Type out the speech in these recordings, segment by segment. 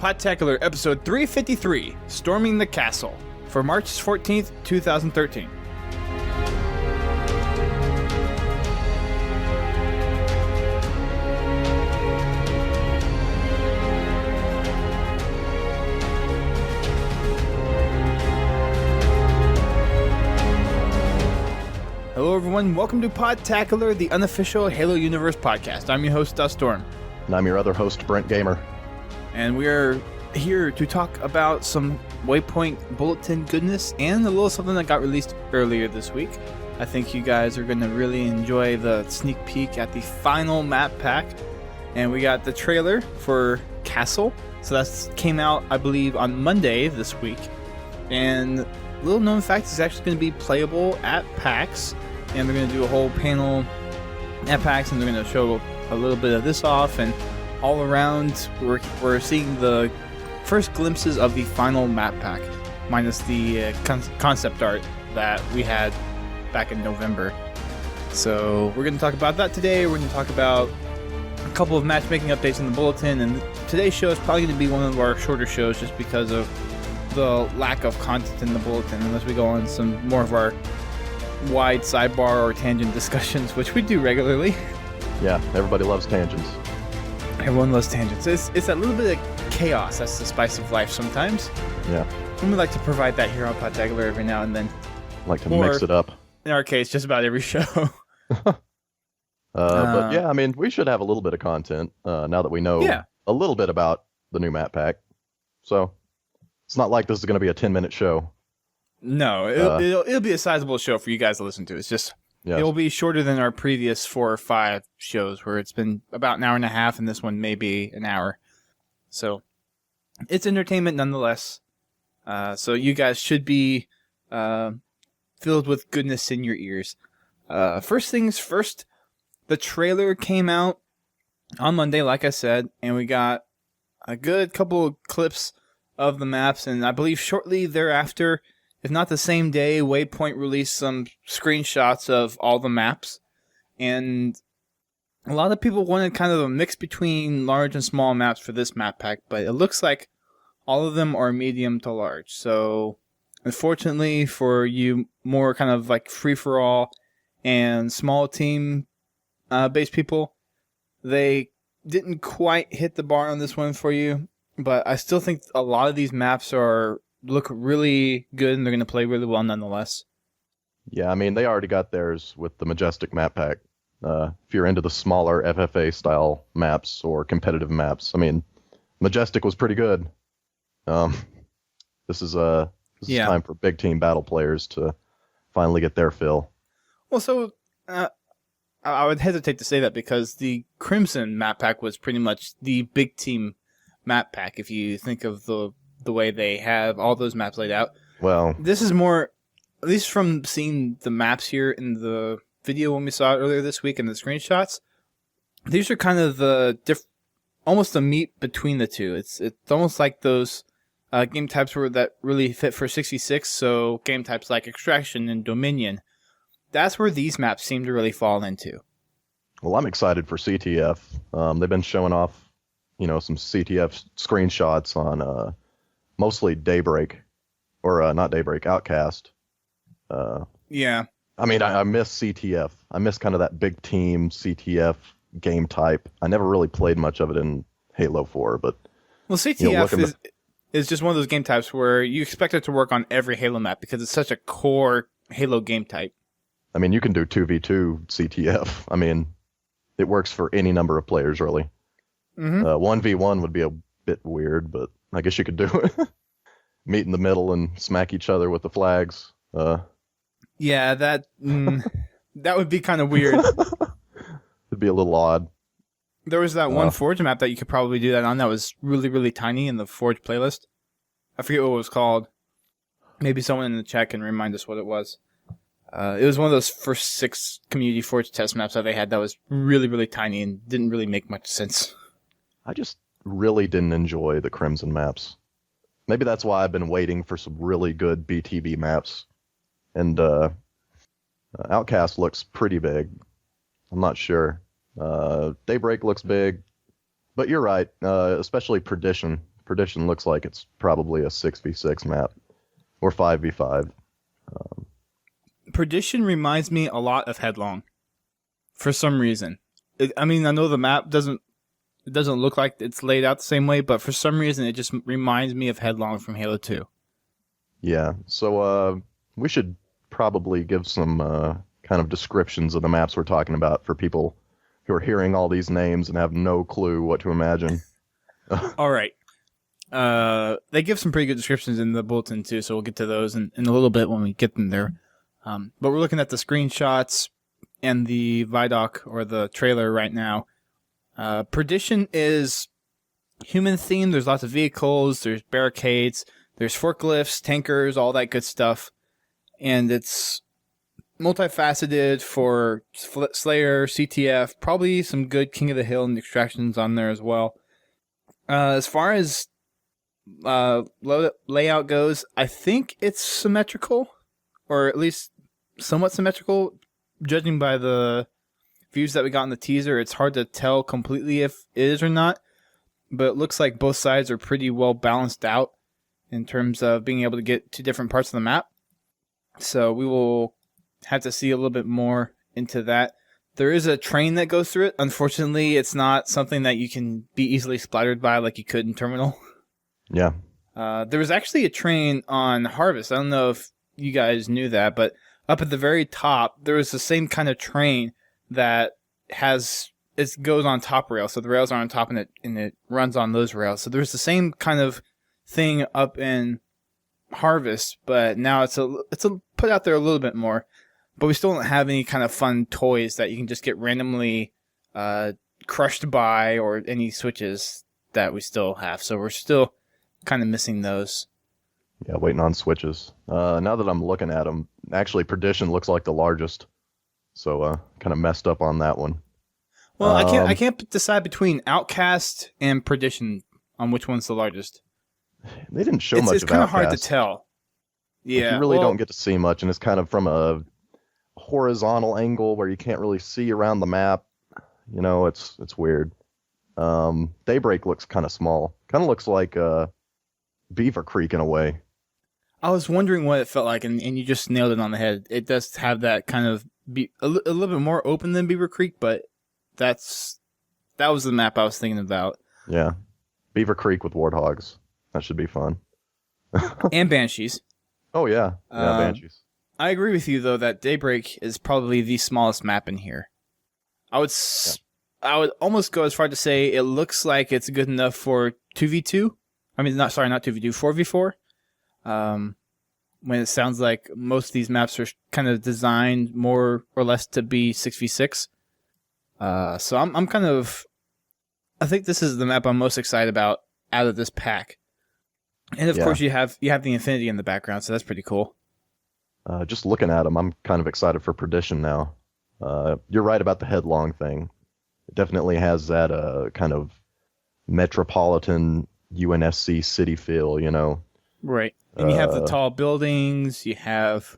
Podtacular episode 353, Storming the Castle, for March 14th, 2013. Hello everyone, welcome to Podtacular, the unofficial Halo Universe podcast. I'm your host, Storm. And I'm your other host, Brent Gamer. And we are here to talk about some Waypoint Bulletin goodness and a little something that got released earlier this week. I think you guys are going to really enjoy the sneak peek at the final map pack. And we got the trailer for Castle. So that came out, I believe, on Monday this week. And little known fact, it's actually going to be playable at PAX. And they're going to do a whole panel at PAX, and they're going to show a little bit of this off, and all around we're seeing the first glimpses of the final map pack, minus the concept art that we had back in November. So we're going to talk about that today. We're going to talk about a couple of matchmaking updates in the bulletin, and today's show is probably going to be one of our shorter shows just because of the lack of content in the bulletin, unless we go on some more of our wide sidebar or tangent discussions, which we do regularly. Yeah, everybody loves tangents. Everyone loves tangents. It's a little bit of chaos. That's the spice of life sometimes. Yeah. And we like to provide that here on Podtacular every now and then. Like to mix it up. In our case, just about every show. But yeah, I mean, we should have a little bit of content now that we know a little bit about the new map pack. So it's not like this is going to be a 10-minute show. No, it'll be a sizable show for you guys to listen to. It's just Yes. It will be shorter than our previous 4 or 5 shows, where it's been about an hour and a half, and this one may be an hour. So it's entertainment nonetheless. So you guys should be filled with goodness in your ears. First things first, the trailer came out on Monday, like I said, and we got a good couple of clips of the maps, and I believe shortly thereafter, if not the same day, Waypoint released some screenshots of all the maps. And a lot of people wanted kind of a mix between large and small maps for this map pack, but it looks like all of them are medium to large. So, unfortunately for you more kind of like free-for-all and small team based people, they didn't quite hit the bar on this one for you. But I still think a lot of these maps look really good, and they're going to play really well nonetheless. Yeah, I mean, they already got theirs with the Majestic map pack. If you're into the smaller FFA-style maps or competitive maps, I mean, Majestic was pretty good. This is time for big team battle players to finally get their fill. Well, so I would hesitate to say that because the Crimson map pack was pretty much the big team map pack, if you think of the way they have all those maps laid out. Well, this is more, at least from seeing the maps here in the video when we saw it earlier this week in the screenshots, these are kind of the almost a meet between the two. It's almost like those game types that really fit for 66, so game types like Extraction and Dominion. That's where these maps seem to really fall into. Well, I'm excited for CTF. They've been showing off, some CTF screenshots on mostly Daybreak, or not Daybreak, Outcast. Yeah. I mean, I miss CTF. I miss kind of that big team CTF game type. I never really played much of it in Halo 4, but... Well, CTF is just one of those game types where you expect it to work on every Halo map because it's such a core Halo game type. I mean, you can do 2v2 CTF. I mean, it works for any number of players, really. Mm-hmm. 1v1 would be a bit weird, but I guess you could do it. Meet in the middle and smack each other with the flags. Yeah, that would be kind of weird. It'd be a little odd. There was that one Forge map that you could probably do that on that was really, really tiny in the Forge playlist. I forget what it was called. Maybe someone in the chat can remind us what it was. It was one of those first 6 community Forge test maps that they had that was really, really tiny and didn't really make much sense. I just really didn't enjoy the Crimson maps. Maybe that's why I've been waiting for some really good BTB maps. And Outcast looks pretty big. I'm not sure. Daybreak looks big. But you're right, especially Perdition. Perdition looks like it's probably a 6v6 map or 5v5. Perdition reminds me a lot of Headlong, for some reason. I know the map doesn't look like it's laid out the same way, but for some reason it just reminds me of Headlong from Halo 2. Yeah, so we should probably give some kind of descriptions of the maps we're talking about for people who are hearing all these names and have no clue what to imagine. All right. They give some pretty good descriptions in the bulletin too, so we'll get to those in a little bit when we get them there. But we're looking at the screenshots and the Vidoc or the trailer right now. Perdition is human themed. There's lots of vehicles, there's barricades, there's forklifts, tankers, all that good stuff. And it's multifaceted for Slayer, CTF, probably some good King of the Hill and extractions on there as well. As far as layout goes, I think it's symmetrical, or at least somewhat symmetrical, judging by the views that we got in the teaser. It's hard to tell completely if it is or not, but it looks like both sides are pretty well balanced out in terms of being able to get to different parts of the map. So we will have to see a little bit more into that. There is a train that goes through it. Unfortunately, it's not something that you can be easily splattered by like you could in Terminal. Yeah. There was actually a train on Harvest. I don't know if you guys knew that, but up at the very top, there was the same kind of train that goes on top rails. So the rails are on top and it runs on those rails. So there's the same kind of thing up in Harvest, but now it's put out there a little bit more. But we still don't have any kind of fun toys that you can just get randomly crushed by, or any switches that we still have. So we're still kind of missing those. Yeah, waiting on switches. Now that I'm looking at them, actually Perdition looks like the largest. So kind of messed up on that one. Well, I can't decide between Outcast and Perdition on which one's the largest. They didn't show much of Outcast. It's kind of hard to tell. Yeah, you really don't get to see much, and it's kind of from a horizontal angle where you can't really see around the map. You know, it's weird. Daybreak looks kind of small. Kind of looks like Beaver Creek in a way. I was wondering what it felt like, and you just nailed it on the head. It does have that kind of a little bit more open than Beaver Creek, but that was the map I was thinking about. Yeah, Beaver Creek with warthogs. That should be fun. And Banshees. Oh yeah, Banshees. I agree with you though that Daybreak is probably the smallest map in here. I would almost go as far to say it looks like it's good enough for 2v2. I mean, not 2v2, 4v4. When it sounds like most of these maps are kind of designed more or less to be 6v6. So I'm kind of, I think this is the map I'm most excited about out of this pack. And of course you have the Infinity in the background, so that's pretty cool. Just looking at them, I'm kind of excited for Perdition now. You're right about the Headlong thing. It definitely has that kind of metropolitan UNSC city feel, you know. Right. And you have the tall buildings, you have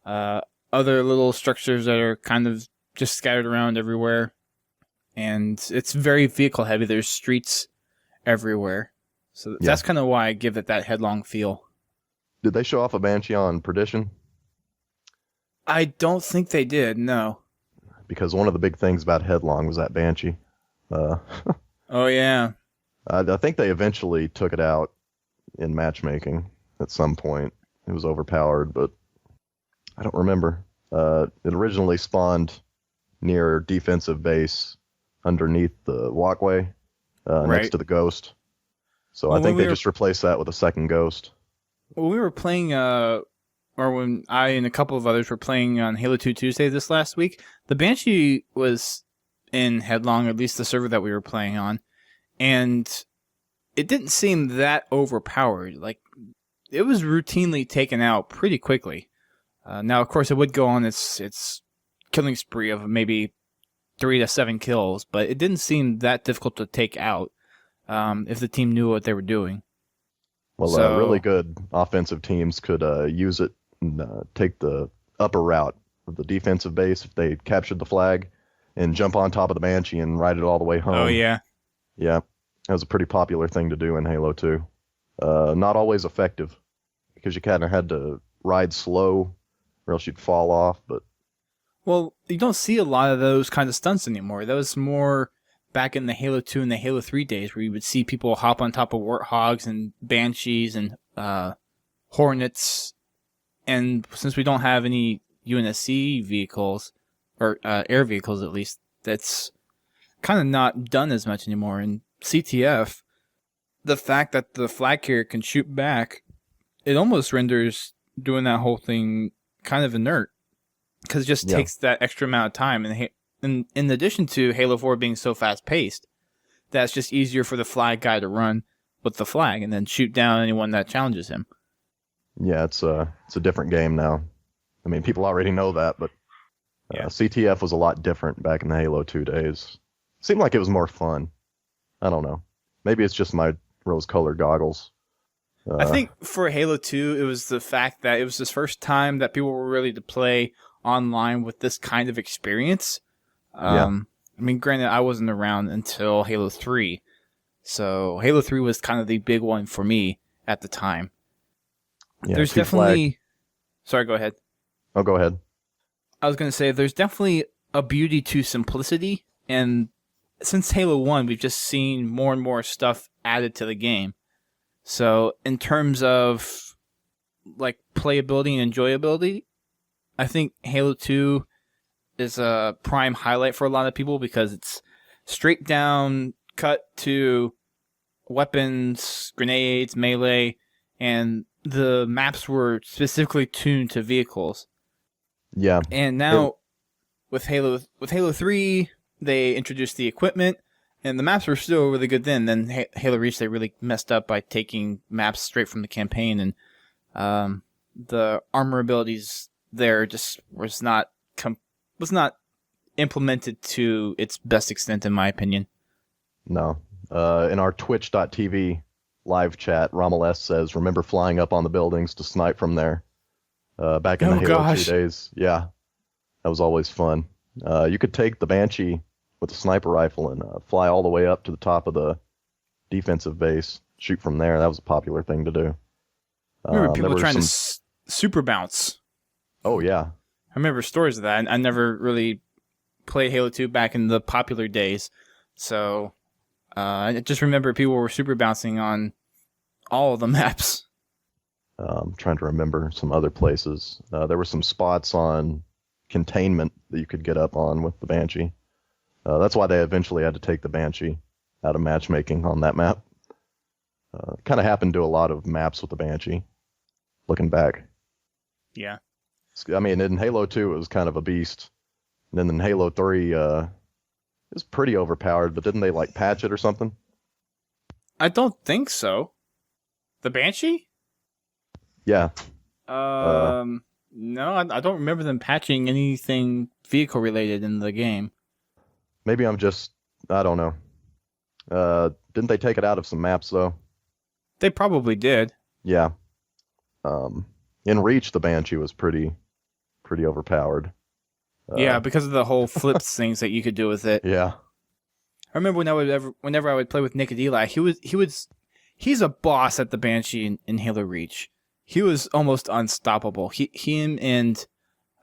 other little structures that are kind of just scattered around everywhere. And it's very vehicle heavy. There's streets everywhere. So that's kind of why I give it that Headlong feel. Did they show off a Banshee on Perdition? I don't think they did, no. Because one of the big things about Headlong was that Banshee. Oh, yeah. I think they eventually took it out in matchmaking at some point. It was overpowered, but I don't remember. It originally spawned near defensive base underneath the walkway next to the Ghost. So I think they just replaced that with a second Ghost. When we were playing, or when I and a couple of others were playing on Halo 2 Tuesday this last week, the Banshee was in Headlong, at least the server that we were playing on, and it didn't seem that overpowered. Like, it was routinely taken out pretty quickly. Now, of course, it would go on its killing spree of maybe 3 to 7 kills, but it didn't seem that difficult to take out if the team knew what they were doing. Well, really good offensive teams could use it and take the upper route of the defensive base if they captured the flag and jump on top of the Banshee and ride it all the way home. Oh, yeah. Yeah. That was a pretty popular thing to do in Halo 2. Not always effective because you kind of had to ride slow or else you'd fall off. But Well, you don't see a lot of those kind of stunts anymore. That was more back in the Halo 2 and the Halo 3 days where you would see people hop on top of warthogs and banshees and hornets. And since we don't have any UNSC vehicles, or air vehicles at least, that's kind of not done as much anymore. In CTF, the fact that the flag carrier can shoot back, it almost renders doing that whole thing kind of inert. Because it just takes that extra amount of time. And in addition to Halo 4 being so fast-paced, that's just easier for the flag guy to run with the flag and then shoot down anyone that challenges him. yeah, it's a different game now. I mean, people already know that, but CTF was a lot different back in the Halo 2 days. Seemed like it was more fun. I don't know. Maybe it's just my rose-colored goggles. I think for Halo 2, it was the fact that it was the first time that people were ready to play online with this kind of experience. I mean, granted, I wasn't around until Halo 3, so Halo 3 was kind of the big one for me at the time. Yeah, There's definitely... Sorry, go ahead. Oh, go ahead. I was going to say, there's definitely a beauty to simplicity, and since Halo 1, we've just seen more and more stuff added to the game. So, in terms of, like, playability and enjoyability, I think Halo 2 is a prime highlight for a lot of people because it's straight down cut to weapons, grenades, melee, and the maps were specifically tuned to vehicles. Yeah. And now with Halo 3, they introduced the equipment, and the maps were still really good then. Then Halo Reach, they really messed up by taking maps straight from the campaign, and the armor abilities there just was not implemented to its best extent, in my opinion. No. In our twitch.tv live chat, Rommel S says, remember flying up on the buildings to snipe from there back in the Halo 2 days. Yeah, that was always fun. You could take the Banshee with a sniper rifle and fly all the way up to the top of the defensive base, shoot from there. That was a popular thing to do. I remember people trying to super bounce. Oh, yeah. I remember stories of that. I never really played Halo 2 back in the popular days, so I just remember people were super bouncing on all of the maps. I'm trying to remember some other places. There were some spots on containment that you could get up on with the Banshee. That's why they eventually had to take the Banshee out of matchmaking on that map. Kind of happened to a lot of maps with the Banshee, looking back. Yeah. I mean, in Halo 2, it was kind of a beast. And then in Halo 3, it was pretty overpowered, but didn't they, like, patch it or something? I don't think so. The Banshee? Yeah. No, I don't remember them patching anything vehicle-related in the game. Maybe I'm just... I don't know. Didn't they take it out of some maps, though? They probably did. Yeah. In Reach, the Banshee was pretty overpowered. Yeah, because of the whole flips things that you could do with it. Yeah. I remember whenever I would play with Nicodeli, he's a boss at the Banshee in Halo Reach. He was almost unstoppable. Him and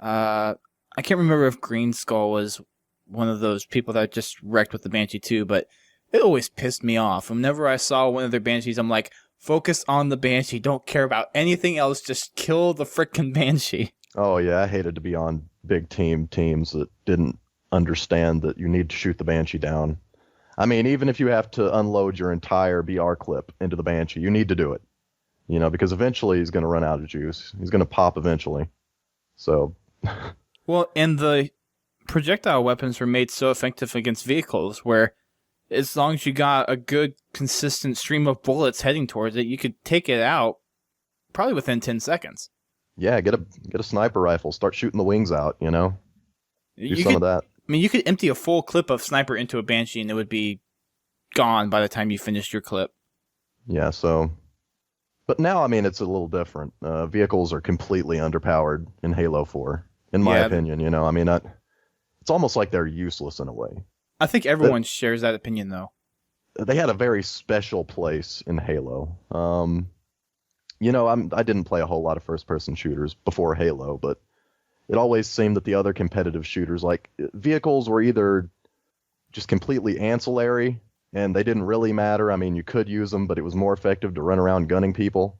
I can't remember if Green Skull was one of those people that just wrecked with the Banshee too, but it always pissed me off. Whenever I saw one of their Banshees, I'm like, focus on the Banshee. Don't care about anything else. Just kill the frickin' Banshee. Oh, yeah. I hated to be on big teams that didn't understand that you need to shoot the Banshee down. I mean, even if you have to unload your entire BR clip into the Banshee, you need to do it. You know, because eventually he's going to run out of juice. He's going to pop eventually. So. Well, and the projectile weapons were made so effective against vehicles where as long as you got a good, consistent stream of bullets heading towards it, you could take it out probably within 10 seconds. Yeah, get a sniper rifle. Start shooting the wings out, you know? Do some of that. I mean, you could empty a full clip of sniper into a Banshee and it would be gone by the time you finished your clip. Yeah, so... But now, I mean, it's a little different. Vehicles are completely underpowered in Halo 4, in my opinion, you know? I mean, it's almost like they're useless in a way. I think everyone shares that opinion, though. they had a very special place in Halo. I didn't play a whole lot of first-person shooters before Halo, but it always seemed that the other competitive shooters, like vehicles, were either just completely ancillary and they didn't really matter. I mean, you could use them, but it was more effective to run around gunning people,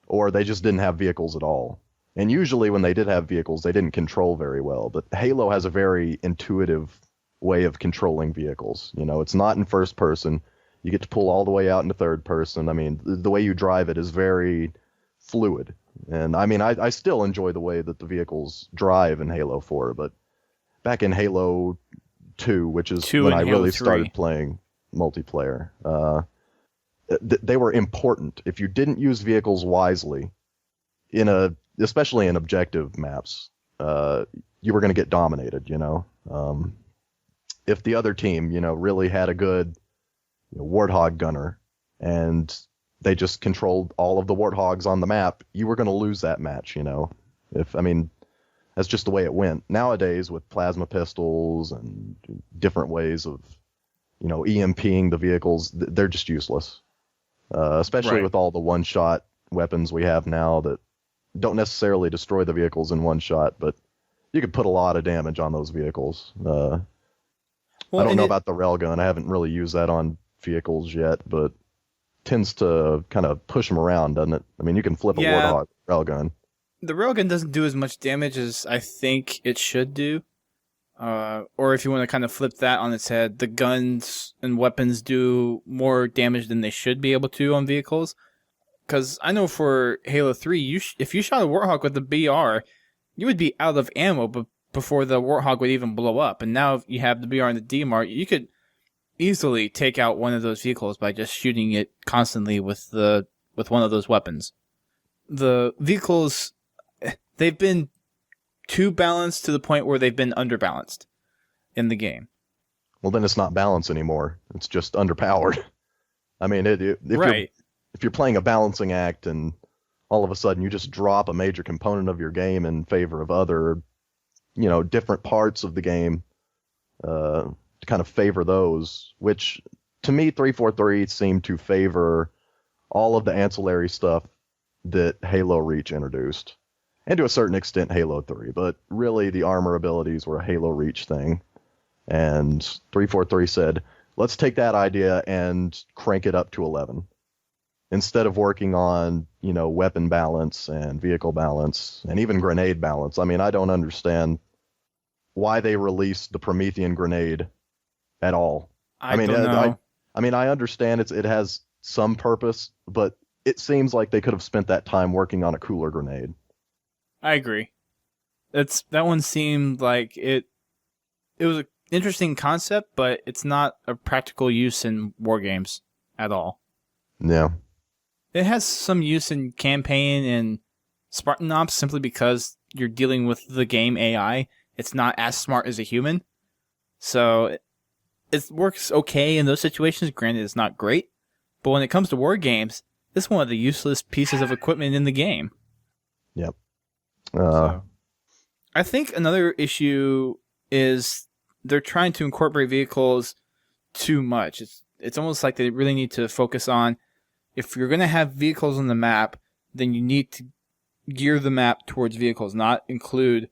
or they just didn't have vehicles at all. And usually when they did have vehicles, they didn't control very well. But Halo has a very intuitive way of controlling vehicles. It's not in first person. You get to pull all the way out into third person. I mean, the way you drive it is very fluid. And I mean, I still enjoy the way that the vehicles drive in Halo 4, but back in Halo 2, which is when I really started playing multiplayer, they were important. If you didn't use vehicles wisely, especially in objective maps, you were going to get dominated, If the other team, really had a good Warthog gunner and they just controlled all of the Warthogs on the map, you were going to lose that match, that's just the way it went. Nowadays, with plasma pistols and different ways of, EMPing the vehicles, they're just useless. Especially with all the one-shot weapons we have now that don't necessarily destroy the vehicles in one shot, but you could put a lot of damage on those vehicles. I don't know about the railgun. I haven't really used that on vehicles yet, but tends to kind of push them around, doesn't it? I mean, you can flip a Warthog railgun. The railgun doesn't do as much damage as I think it should do. Or if you want to kind of flip that on its head, the guns and weapons do more damage than they should be able to on vehicles. Because I know for Halo 3, if you shot a Warthog with the BR, you would be out of ammo before the Warthog would even blow up. And now if you have the BR and the DMR, you could easily take out one of those vehicles by just shooting it constantly with one of those weapons. The vehicles, they've been too balanced to the point where they've been underbalanced in the game. Well, then it's not balanced anymore. It's just underpowered. I mean, if you're playing a balancing act and all of a sudden you just drop a major component of your game in favor of other, different parts of the game, to kind of favor those, which to me 343 seemed to favor all of the ancillary stuff that Halo Reach introduced, and to a certain extent Halo 3, but really the armor abilities were a Halo Reach thing, and 343 said, let's take that idea and crank it up to 11. Instead of working on, weapon balance and vehicle balance and even grenade balance. I mean, I don't understand why they released the Promethean grenade at all. I don't know. I understand it has some purpose, but it seems like they could have spent that time working on a cooler grenade. I agree. That one seemed like it was an interesting concept, but it's not a practical use in war games at all. Yeah. It has some use in campaign and Spartan Ops simply because you're dealing with the game AI. It's not as smart as a human. So it works okay in those situations. Granted, it's not great. But when it comes to war games, it's one of the useless pieces of equipment in the game. Yep. I think another issue is they're trying to incorporate vehicles too much. It's almost like they really need to focus on, if you're going to have vehicles on the map, then you need to gear the map towards vehicles, not include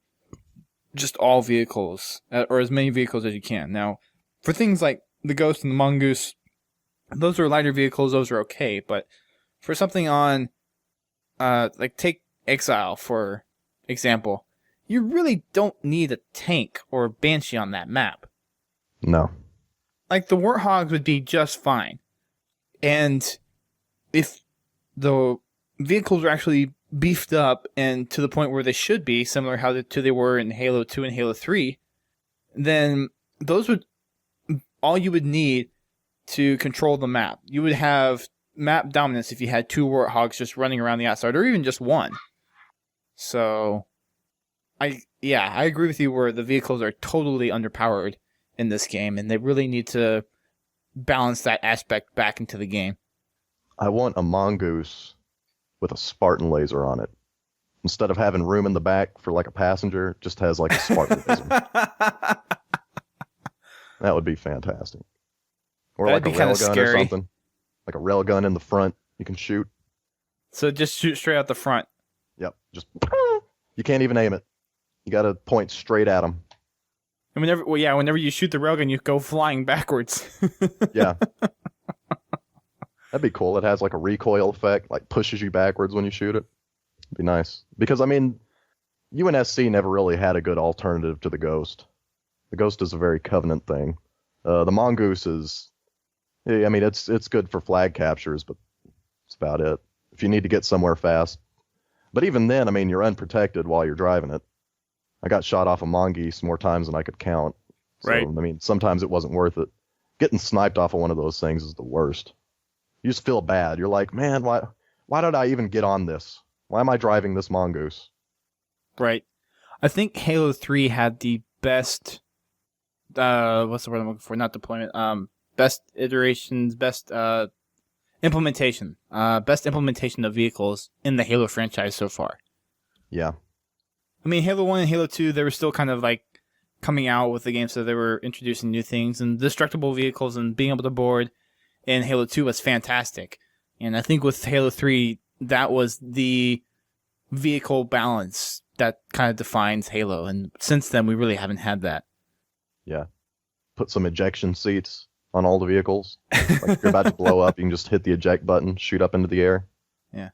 just all vehicles, or as many vehicles as you can. Now, for things like the Ghost and the Mongoose, those are lighter vehicles, those are okay, but for something on, like take Exile, for example, you really don't need a tank or a Banshee on that map. No. Like, the Warthogs would be just fine. And if the vehicles are actually beefed up and to the point where they should be, similar how they were in Halo 2 and Halo 3, then those would all you would need to control the map. You would have map dominance if you had two Warthogs just running around the outside, or even just one. So, I agree with you where the vehicles are totally underpowered in this game, and they really need to balance that aspect back into the game. I want a Mongoose with a Spartan laser on it. Instead of having room in the back for like a passenger, it just has like a Spartan laser. That would be fantastic. or That'd like a be kind of railgun or scary. something. Like a railgun in the front, you can shoot. So just shoot straight out the front. Yep, just you can't even aim it. You got to point straight at them. And whenever you shoot the railgun, you go flying backwards. Yeah, that'd be cool. It has like a recoil effect, like pushes you backwards when you shoot it. It'd be nice because I mean, UNSC never really had a good alternative to the Ghost. The Ghost is a very Covenant thing. The Mongoose is, I mean, it's good for flag captures, but that's about it. If you need to get somewhere fast. But even then, I mean, you're unprotected while you're driving it. I got shot off a mongoose more times than I could count. So, Right. I mean, sometimes it wasn't worth it. Getting sniped off of one of those things is the worst. You just feel bad. You're like, man, why did I even get on this? Why am I driving this mongoose? Right. I think Halo 3 had the best, what's the word I'm looking for? Not deployment. Best iterations, best implementation. Best implementation of vehicles in the Halo franchise so far. Yeah. I mean, Halo 1 and Halo 2, they were still kind of like coming out with the game, so they were introducing new things, and destructible vehicles and being able to board in Halo 2 was fantastic. And I think with Halo 3, that was the vehicle balance that kind of defines Halo, and since then, we really haven't had that. Yeah. Put some ejection seats on all the vehicles. Like if you're about to blow up, you can just hit the eject button, shoot up into the air. Yeah.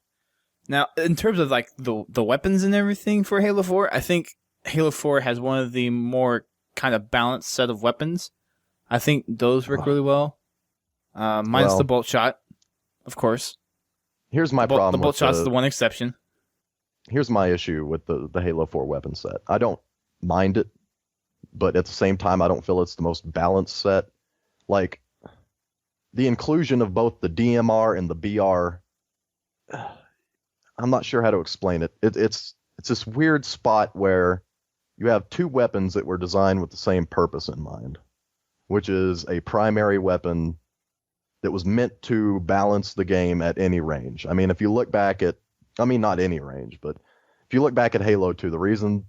Now, in terms of like the weapons and everything for Halo 4, I think Halo 4 has one of the more kind of balanced set of weapons. I think those work really well. Minus the bolt shot, of course. Here's my problem. The bolt shot's the one exception. Here's my issue with the Halo 4 weapon set. I don't mind it, but at the same time, I don't feel it's the most balanced set. Like, the inclusion of both the DMR and the BR, I'm not sure how to explain it. It's this weird spot where you have two weapons that were designed with the same purpose in mind, which is a primary weapon that was meant to balance the game at any range. I mean, if you look back at, I mean, not any range, but if you look back at Halo 2, the reason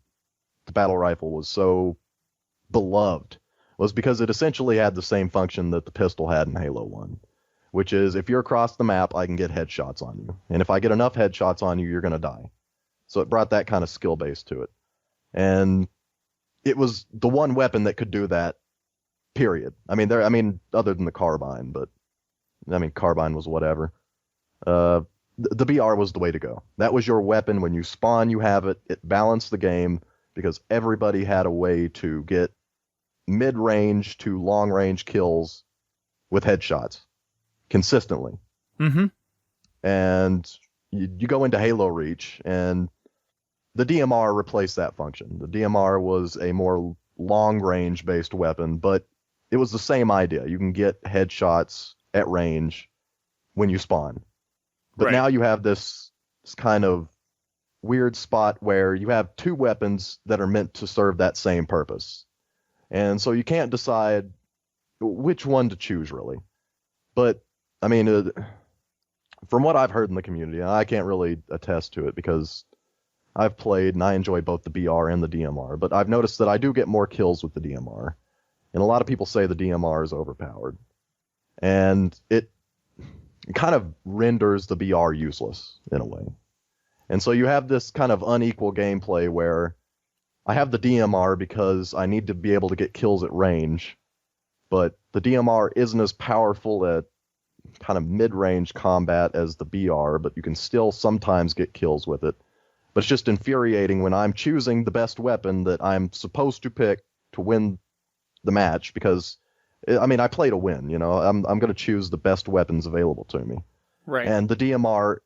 the battle rifle was so beloved was because it essentially had the same function that the pistol had in Halo 1, which is if you're across the map, I can get headshots on you. And if I get enough headshots on you, you're going to die. So it brought that kind of skill base to it. And it was the one weapon that could do that, period. I mean, other than the carbine, but I mean, carbine was whatever. The BR was the way to go. That was your weapon. When you spawn, you have it. It balanced the game because everybody had a way to get mid-range to long-range kills with headshots consistently. Mm-hmm. And you go into Halo Reach, and the DMR replaced that function. The DMR was a more long-range based weapon, but it was the same idea. You can get headshots at range when you spawn. But Right. now you have this kind of weird spot where you have two weapons that are meant to serve that same purpose. And so you can't decide which one to choose, really. But, I mean, from what I've heard in the community, I can't really attest to it because I've played and I enjoy both the BR and the DMR, but I've noticed that I do get more kills with the DMR. And a lot of people say the DMR is overpowered. And it kind of renders the BR useless in a way. And so you have this kind of unequal gameplay where I have the DMR because I need to be able to get kills at range, but the DMR isn't as powerful at kind of mid-range combat as the BR, but you can still sometimes get kills with it. But it's just infuriating when I'm choosing the best weapon that I'm supposed to pick to win the match because, I mean, I play to win, you know. I'm going to choose the best weapons available to me. Right. And the DMR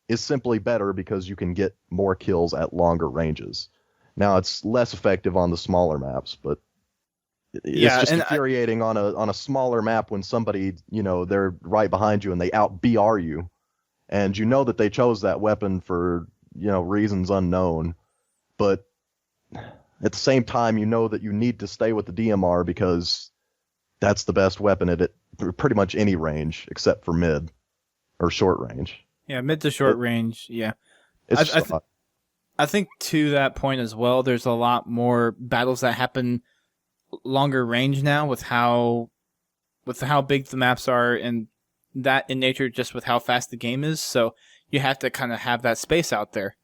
is simply better because you can get more kills at longer ranges. Now, it's less effective on the smaller maps, but it's just infuriating on a smaller map when somebody, you know, they're right behind you and they out-BR you. And you know that they chose that weapon for, you know, reasons unknown. But at the same time, you know that you need to stay with the DMR because that's the best weapon at it, pretty much any range except for mid or short range. Yeah, mid to short range, yeah. It's I think to that point as well, there's a lot more battles that happen longer range now with how with how big the maps are and that in nature, just with how fast the game is. So you have to kind of have that space out there.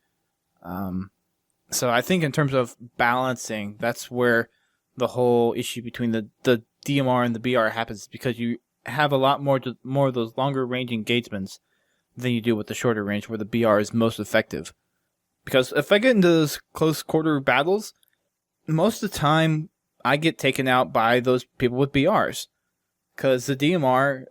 So I think in terms of balancing, that's where the whole issue between the DMR and the BR happens, because you have a lot more of those longer range engagements than you do with the shorter range, where the BR is most effective. Because if I get into those close quarter battles, most of the time I get taken out by those people with BRs. Because the DMR,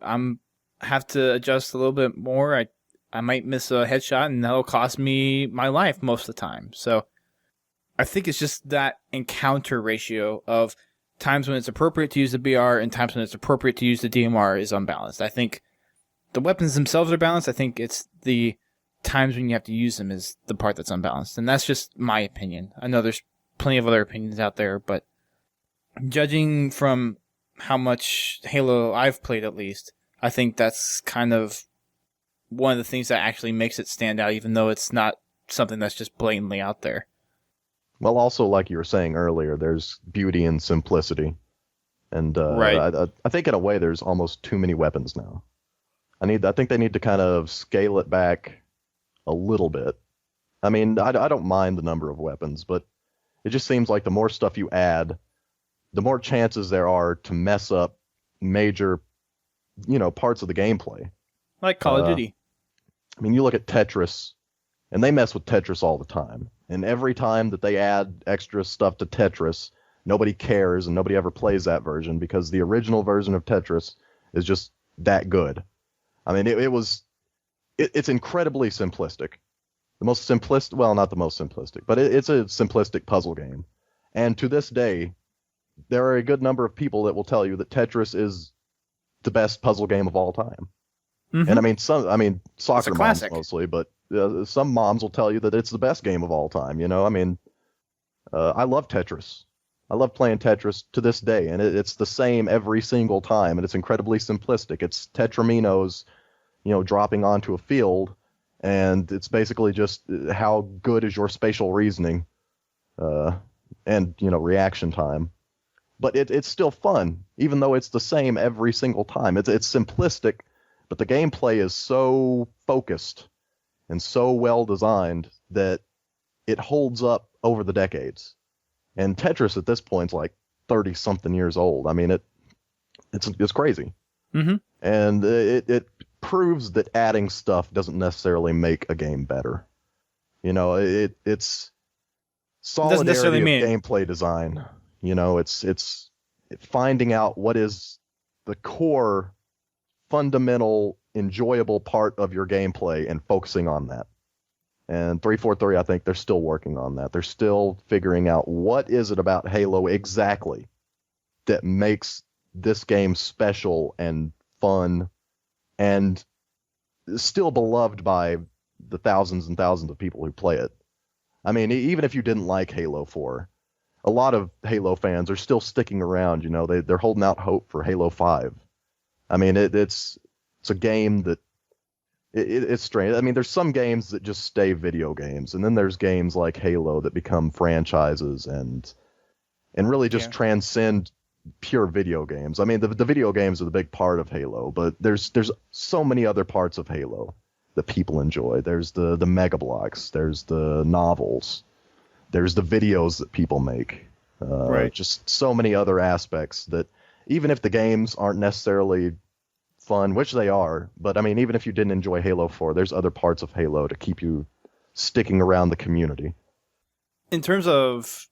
have to adjust a little bit more. I might miss a headshot, and that'll cost me my life most of the time. So I think it's just that encounter ratio of times when it's appropriate to use the BR and times when it's appropriate to use the DMR is unbalanced. I think the weapons themselves are balanced. I think it's the times when you have to use them is the part that's unbalanced. And that's just my opinion. I know there's plenty of other opinions out there, but judging from how much Halo I've played, at least, I think that's kind of one of the things that actually makes it stand out, even though it's not something that's just blatantly out there. Well, also, like you were saying earlier, there's beauty in simplicity. And Right. I think in a way there's almost too many weapons now. I think they need to kind of scale it back a little bit. I mean, I don't mind the number of weapons, but it just seems like the more stuff you add, the more chances there are to mess up major, parts of the gameplay. Like Call of Duty. I mean, you look at Tetris, and they mess with Tetris all the time. And every time that they add extra stuff to Tetris, nobody cares and nobody ever plays that version, because the original version of Tetris is just that good. I mean, it's incredibly simplistic. The most simplistic, well, not the most simplistic, but it's a simplistic puzzle game. And to this day, there are a good number of people that will tell you that Tetris is the best puzzle game of all time. Mm-hmm. And I mean, soccer moms mostly, but some moms will tell you that it's the best game of all time. I mean, I love Tetris. I love playing Tetris to this day, and it's the same every single time, and it's incredibly simplistic. It's Tetraminos, dropping onto a field, and it's basically just how good is your spatial reasoning, and reaction time. But it's still fun, even though it's the same every single time. It's simplistic, but the gameplay is so focused and so well designed that it holds up over the decades. And Tetris at this point is like 30-something years old. I mean, it's crazy. Mm-hmm. And it proves that adding stuff doesn't necessarily make a game better. It's solidarity of gameplay design. It's finding out what is the core, fundamental, enjoyable part of your gameplay and focusing on that. And 343, I think they're still working on that. They're still figuring out what is it about Halo exactly that makes this game special and fun and still beloved by the thousands and thousands of people who play it. I mean, even if you didn't like Halo 4, a lot of Halo fans are still sticking around. They're holding out hope for Halo 5. I mean, it's a game that it's strange. I mean, there's some games that just stay video games, and then there's games like Halo that become franchises and really just transcend pure video games. I mean, the video games are the big part of Halo, but there's so many other parts of Halo that people enjoy. There's the Mega Bloks, there's the novels, there's the videos that people make. Right. Just so many other aspects that even if the games aren't necessarily fun, which they are, but I mean, even if you didn't enjoy Halo 4, there's other parts of Halo to keep you sticking around the community. In terms of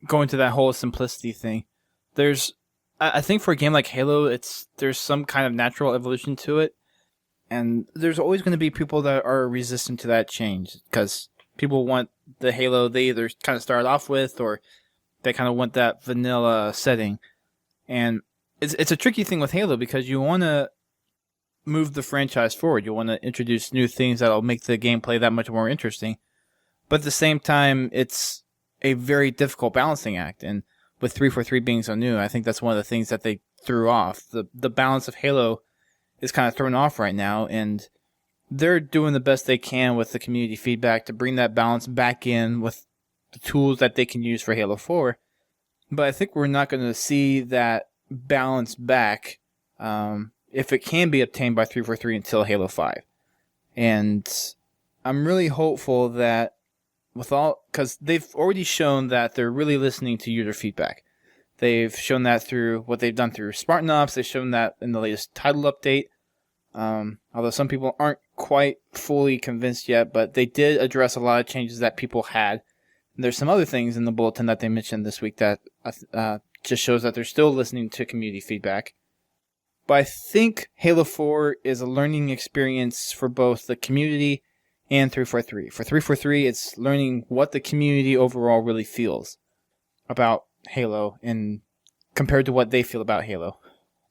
going to that whole simplicity thing, I think for a game like Halo, there's some kind of natural evolution to it, and there's always going to be people that are resistant to that change, because people want the Halo they either kind of started off with, or they kind of want that vanilla setting. And it's a tricky thing with Halo, because you want to move the franchise forward. You want to introduce new things that'll make the gameplay that much more interesting. But at the same time, it's a very difficult balancing act. And with 343 being so new, I think that's one of the things that they threw off. The balance of Halo is kind of thrown off right now, and they're doing the best they can with the community feedback to bring that balance back in with the tools that they can use for Halo 4. But I think we're not going to see that balance back if it can be obtained by 343 until Halo 5. And I'm really hopeful that because they've already shown that they're really listening to user feedback. They've shown that through what they've done through Spartan Ops. They've shown that in the latest title update. Although some people aren't quite fully convinced yet, but they did address a lot of changes that people had. And there's some other things in the bulletin that they mentioned this week that just shows that they're still listening to community feedback. But I think Halo 4 is a learning experience for both the community and 343. For 343, it's learning what the community overall really feels about Halo and compared to what they feel about Halo.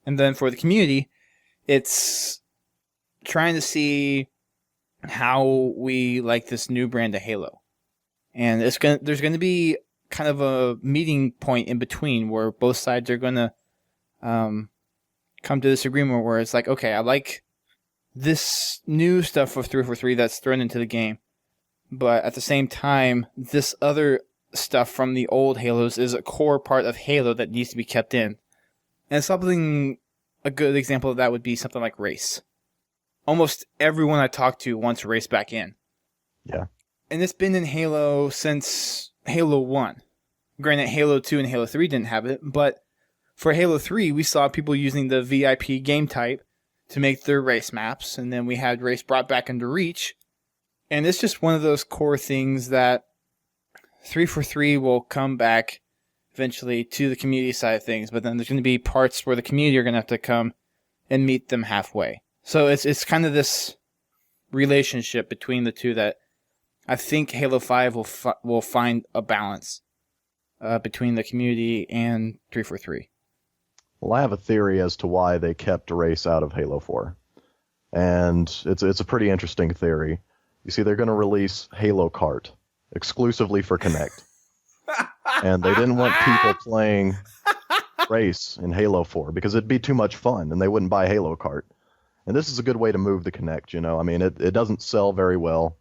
And then for the community, it's trying to see how we like this new brand of Halo. And there's going to be kind of a meeting point in between where both sides are going to come to this agreement where it's like, okay, I like this new stuff of 343 that's thrown into the game, but at the same time, this other stuff from the old Halos is a core part of Halo that needs to be kept in. And a good example of that would be something like race. Almost everyone I talk to wants race back in. Yeah. And it's been in Halo since Halo 1. Granted, Halo 2 and Halo 3 didn't have it, but for Halo 3, we saw people using the VIP game type to make their race maps, and then we had race brought back into Reach. And it's just one of those core things that 343 will come back eventually to the community side of things, but then there's going to be parts where the community are going to have to come and meet them halfway. So it's kind of this relationship between the two that I think Halo 5 will find a balance between the community and 343. Well, I have a theory as to why they kept race out of Halo 4. And it's a pretty interesting theory. You see, they're going to release Halo Kart exclusively for Kinect. And they didn't want people playing race in Halo 4 because it'd be too much fun and they wouldn't buy Halo Kart. And this is a good way to move the Kinect, you know. I mean, it doesn't sell very well.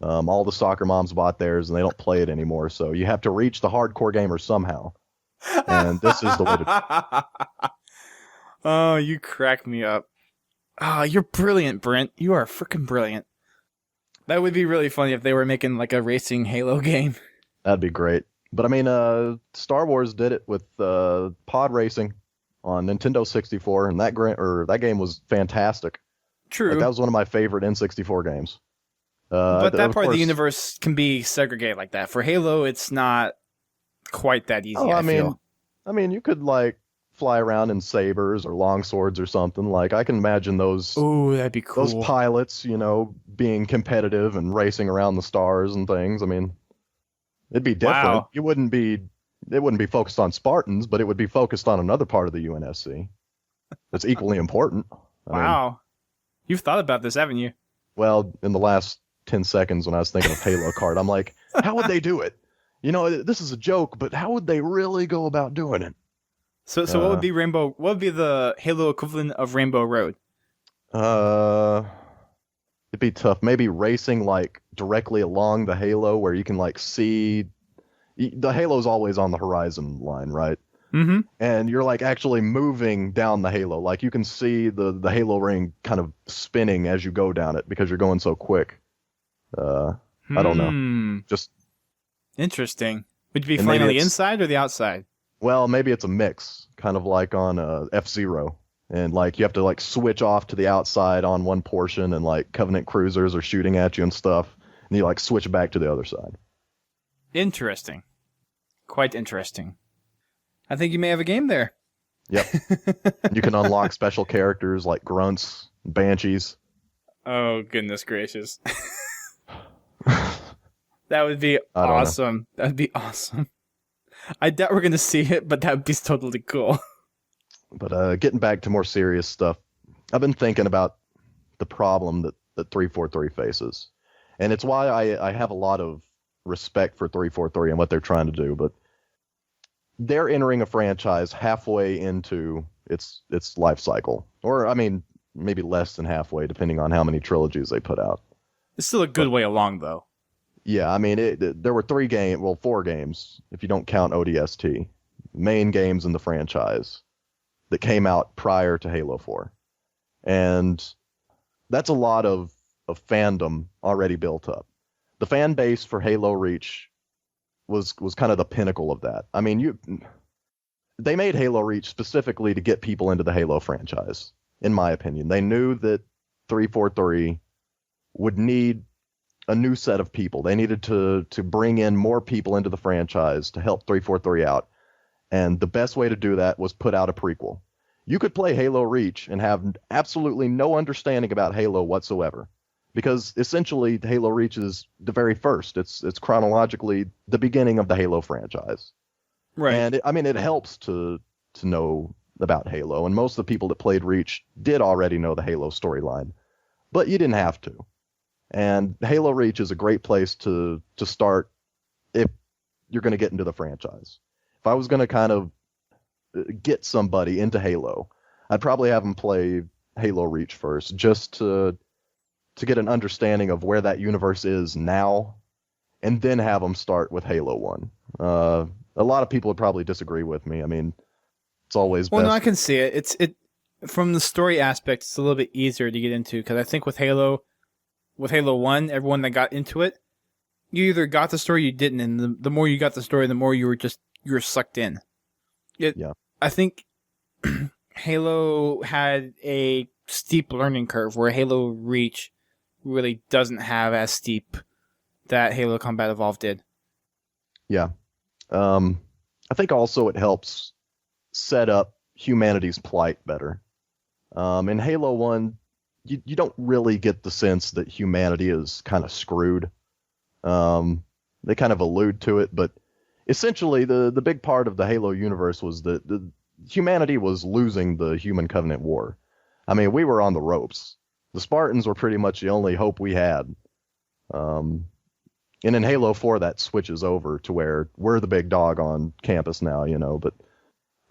All the soccer moms bought theirs and they don't play it anymore. So you have to reach the hardcore gamers somehow. And this is the way to... Oh, you crack me up. Oh, you're brilliant, Brent. You are freaking brilliant. That would be really funny if they were making like a racing Halo game. That'd be great. But I mean, Star Wars did it with pod racing on Nintendo 64, and that game was fantastic. True. Like, that was one of my favorite N64 games. But that part of the universe can be segregated like that. For Halo, it's not quite that easy. I mean, you could like fly around in sabers or long swords or something. Like I can imagine those. Oh, that'd be cool. Those pilots, you know, being competitive and racing around the stars and things. I mean, it'd be different. Wow. It wouldn't be focused on Spartans, but it would be focused on another part of the UNSC. That's equally important. Wow. I mean, You've thought about this, haven't you? Well, in the last 10 seconds when I was thinking of Halo Kart, I'm like, how would they do it? You know, this is a joke, but how would they really go about doing it? So what would be Rainbow? What would be the Halo equivalent of Rainbow Road? It'd be tough. Maybe racing like directly along the Halo where you can like see the Halo's always on the horizon line, right? Mm-hmm. And you're like actually moving down the Halo. Like you can see the Halo ring kind of spinning as you go down it because you're going so quick. I don't know. Just interesting. Would you be flying on the inside or the outside? Well, maybe it's a mix, kind of like on F-Zero. And like you have to like switch off to the outside on one portion and like Covenant cruisers are shooting at you and stuff. And you like switch back to the other side. Interesting. Quite interesting. I think you may have a game there. Yep. You can unlock special characters like grunts, banshees. Oh, goodness gracious. That would be awesome. That would be awesome. I doubt we're going to see it, but that would be totally cool. But getting back to more serious stuff, I've been thinking about the problem that 343 faces. And it's why I have a lot of respect for 343 and what they're trying to do. But they're entering a franchise halfway into its life cycle. Or, I mean, maybe less than halfway, depending on how many trilogies they put out. It's still a good way along, though. Yeah, I mean, there were 4 games, if you don't count ODST, main games in the franchise. that came out prior to Halo 4. And that's a lot of fandom already built up. The fan base for Halo Reach was kind of the pinnacle of that. I mean, they made Halo Reach specifically to get people into the Halo franchise, in my opinion. They knew that 343 would need a new set of people. They needed to bring in more people into the franchise to help 343 out. And the best way to do that was put out a prequel. You could play Halo Reach and have absolutely no understanding about Halo whatsoever, because essentially Halo Reach is the very first. It's chronologically the beginning of the Halo franchise. Right. And it helps to know about Halo, and most of the people that played Reach did already know the Halo storyline, but you didn't have to. And Halo Reach is a great place to start if you're going to get into the franchise. If I was going to kind of get somebody into Halo, I'd probably have them play Halo Reach first, just to get an understanding of where that universe is now, and then have them start with Halo 1. A lot of people would probably disagree with me. I mean, it's always well, best. no, I can see it. It from the story aspect, it's a little bit easier to get into, because I think with Halo 1, everyone that got into it, you either got the story or you didn't, and the more you got the story, the more you were sucked in. Yeah. I think Halo had a steep learning curve, where Halo Reach really doesn't have as steep that Halo Combat Evolved did. Yeah. I think also it helps set up humanity's plight better. In Halo 1, you don't really get the sense that humanity is kind of screwed. They kind of allude to it, but essentially the big part of the Halo universe was that humanity was losing the Human Covenant War. I mean, we were on the ropes. The Spartans were pretty much the only hope we had. And in Halo 4, that switches over to where we're the big dog on campus now, but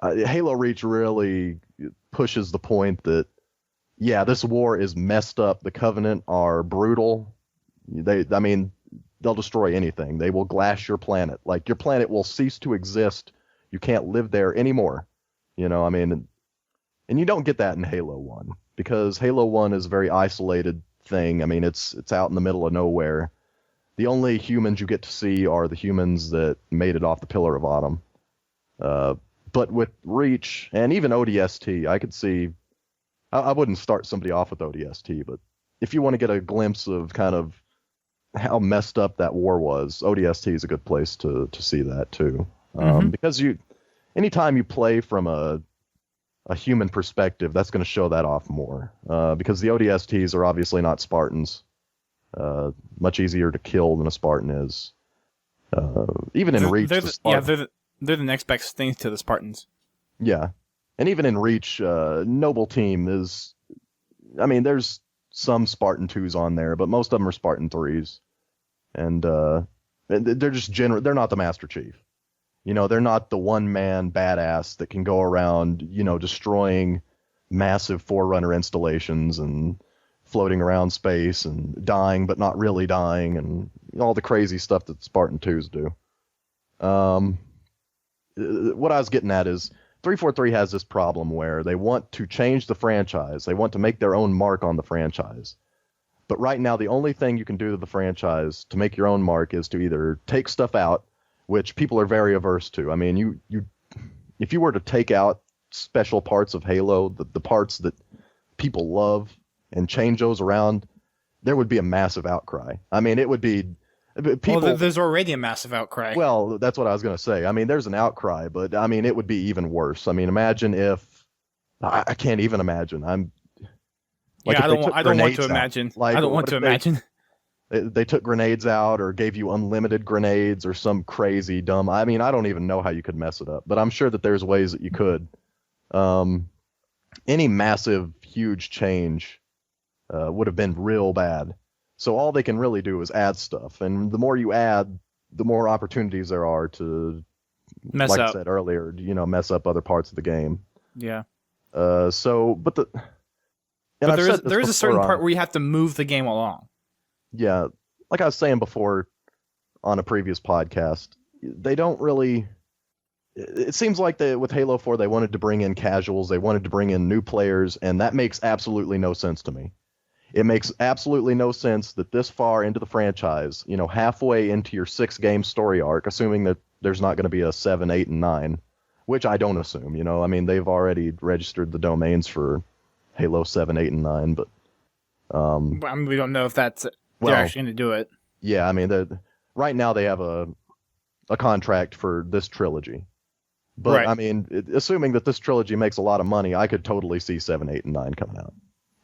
Halo Reach really pushes the point that, yeah, this war is messed up. The Covenant are brutal. They'll destroy anything. They will glass your planet. Like, your planet will cease to exist. You can't live there anymore. And you don't get that in Halo 1, because Halo 1 is a very isolated thing. I mean, it's out in the middle of nowhere. The only humans you get to see are the humans that made it off the Pillar of Autumn. But with Reach, and even ODST, I could see... I wouldn't start somebody off with ODST, but if you want to get a glimpse of kind of how messed up that war was, ODST is a good place to see that too. Because anytime you play from a human perspective, that's going to show that off more. Because the ODSTs are obviously not Spartans. Much easier to kill than a Spartan is. Even in Reach, they're the next best thing to the Spartans. Yeah, and even in Reach, Noble Team is... I mean, there's some Spartan 2s on there, but most of them are Spartan 3s. And they're just they're not the Master Chief. They're not the one-man badass that can go around, destroying massive Forerunner installations and floating around space and dying but not really dying, and all the crazy stuff that Spartan 2s do. What I was getting at is 343 has this problem where they want to change the franchise. They want to make their own mark on the franchise. But right now, the only thing you can do to the franchise to make your own mark is to either take stuff out, which people are very averse to. I mean, if you were to take out special parts of Halo, the parts that people love, and change those around, there would be a massive outcry. I mean, it would be... people. Well, there's already a massive outcry. Well, that's what I was going to say. I mean, there's an outcry, but I mean, it would be even worse. I mean, imagine if... I can't even imagine. I don't want to imagine. Like, I don't want to imagine. They took grenades out, or gave you unlimited grenades, or some crazy dumb... I mean, I don't even know how you could mess it up, but I'm sure that there's ways that you could. Any massive, huge change would have been real bad. So all they can really do is add stuff, and the more you add, the more opportunities there are to mess like up. I said earlier, mess up other parts of the game. Yeah. There is a certain part where you have to move the game along. Yeah, like I was saying before on a previous podcast, they don't really... it seems like with Halo 4 they wanted to bring in casuals, they wanted to bring in new players, and that makes absolutely no sense to me. It makes absolutely no sense that this far into the franchise, halfway into your 6-game story arc, assuming that there's not going to be a 7, 8, and 9, which I don't assume. I mean, they've already registered the domains for Halo 7, 8, and 9, but I mean, we don't know if they're actually going to do it. Yeah, I mean, right now they have a contract for this trilogy. But, right. I mean, assuming that this trilogy makes a lot of money, I could totally see 7, 8, and 9 coming out.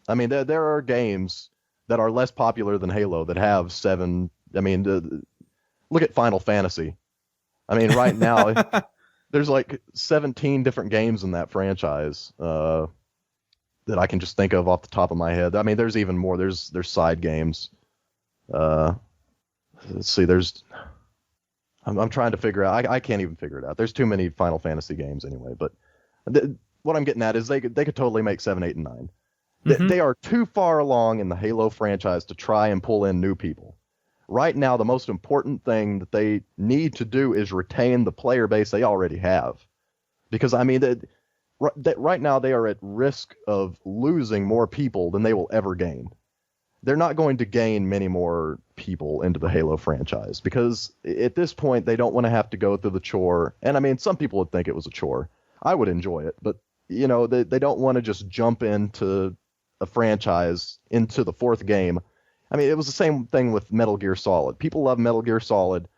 I mean, there are games that are less popular than Halo that have 7. I mean, look at Final Fantasy. I mean, right now, there's like 17 different games in that franchise that I can just think of off the top of my head. I mean, there's even more. There's side games. Let's see. I'm trying to figure out. I can't even figure it out. There's too many Final Fantasy games anyway. But what I'm getting at is they could totally make 7, 8, and 9. Mm-hmm. They are too far along in the Halo franchise to try and pull in new people. Right now, the most important thing that they need to do is retain the player base they already have. Because, I mean, right now they are at risk of losing more people than they will ever gain. They're not going to gain many more people into the Halo franchise because at this point they don't want to have to go through the chore. And, I mean, some people would think it was a chore. I would enjoy it. But, they don't want to just jump into a franchise into the 4th game. I mean, it was the same thing with Metal Gear Solid. People love Metal Gear Solid.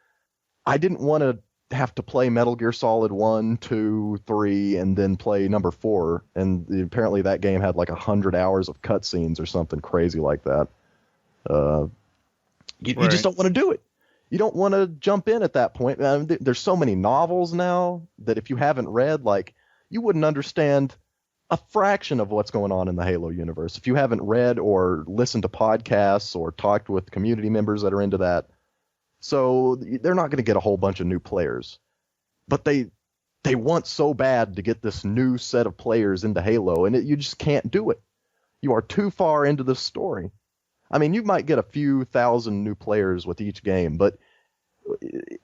I didn't want to have to play Metal Gear Solid 1, 2, 3, and then play number 4. And apparently that game had like 100 hours of cutscenes or something crazy like that. You just don't want to do it. You don't want to jump in at that point. I mean, there's so many novels now that if you haven't read, like, you wouldn't understand a fraction of what's going on in the Halo universe if you haven't read or listened to podcasts or talked with community members that are into that. So they're not going to get a whole bunch of new players, but they want so bad to get this new set of players into Halo, and you just can't do it. You are too far into the story. I mean, you might get a few thousand new players with each game, but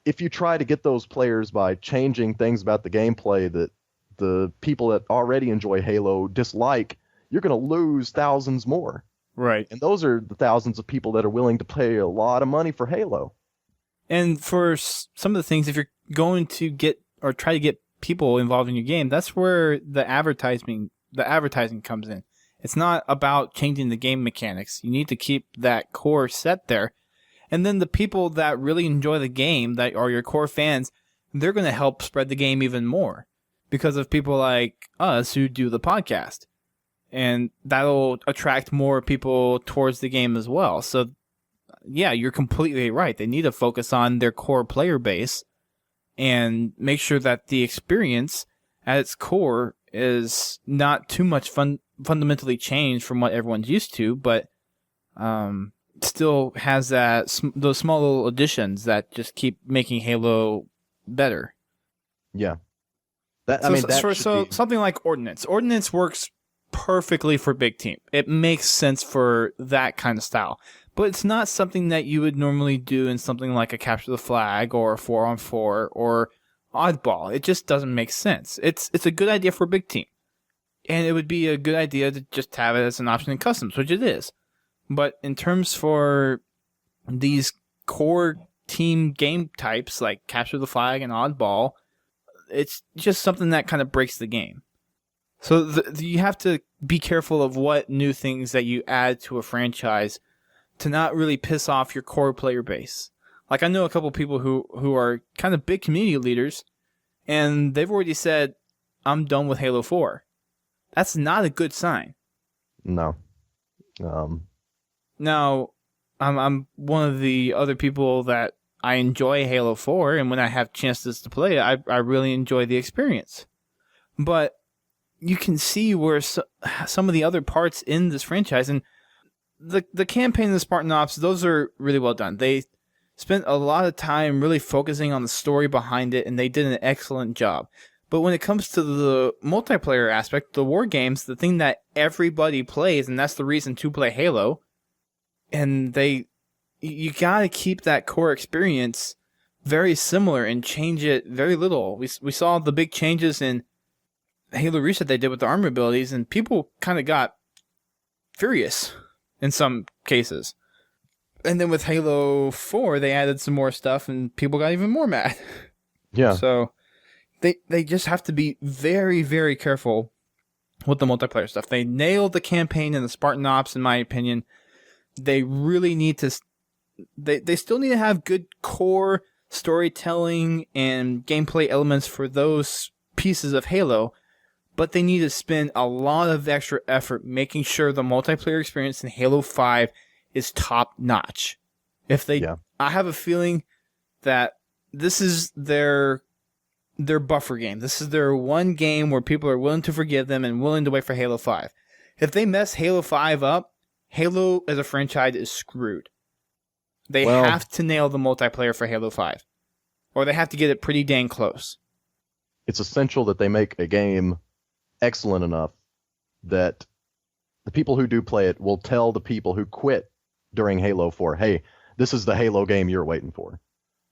if you try to get those players by changing things about the gameplay that the people that already enjoy Halo dislike, you're going to lose thousands more. Right. And those are the thousands of people that are willing to pay a lot of money for Halo. And for some of the things, if you're going to get or try to get people involved in your game, that's where the advertising comes in. It's not about changing the game mechanics. You need to keep that core set there. And then the people that really enjoy the game, that are your core fans, they're going to help spread the game even more because of people like us who do the podcast. And that'll attract more people towards the game as well. So, yeah, you're completely right. They need to focus on their core player base and make sure that the experience at its core is not too much fundamentally changed from what everyone's used to, but still has those small little additions that just keep making Halo better. Yeah. So something like Ordnance. Ordnance works perfectly for big team. It makes sense for that kind of style. But it's not something that you would normally do in something like a Capture the Flag or a 4-on-4 or Oddball. It just doesn't make sense. It's a good idea for a big team. And it would be a good idea to just have it as an option in customs, which it is. But in terms for these core team game types like Capture the Flag and Oddball, it's just something that kind of breaks the game. So you have to be careful of what new things that you add to a franchise to not really piss off your core player base. Like, I know a couple people who are kind of big community leaders, and they've already said, I'm done with Halo 4. That's not a good sign. No. Now, I'm one of the other people that I enjoy Halo 4, and when I have chances to play it, I really enjoy the experience. But you can see where some of the other parts in this franchise, and the campaign and the Spartan Ops, those are really well done. They spent a lot of time really focusing on the story behind it, and they did an excellent job. But when it comes to the multiplayer aspect, the war games, the thing that everybody plays, and that's the reason to play Halo, and you gotta keep that core experience very similar and change it very little. We saw the big changes in Halo Reach that they did with the armor abilities, and people kind of got furious in some cases. And then with Halo 4, they added some more stuff, and people got even more mad. Yeah. So they just have to be very, very careful with the multiplayer stuff. They nailed the campaign and the Spartan Ops, in my opinion. They really need to... They still need to have good core storytelling and gameplay elements for those pieces of Halo, but they need to spend a lot of extra effort making sure the multiplayer experience in Halo 5 is top notch. I have a feeling that this is their buffer game. This is their one game where people are willing to forgive them and willing to wait for Halo 5. If they mess Halo 5 up, Halo as a franchise is screwed. They have to nail the multiplayer for Halo 5. Or they have to get it pretty dang close. It's essential that they make a game excellent enough that the people who do play it will tell the people who quit during Halo 4, hey, this is the Halo game you're waiting for.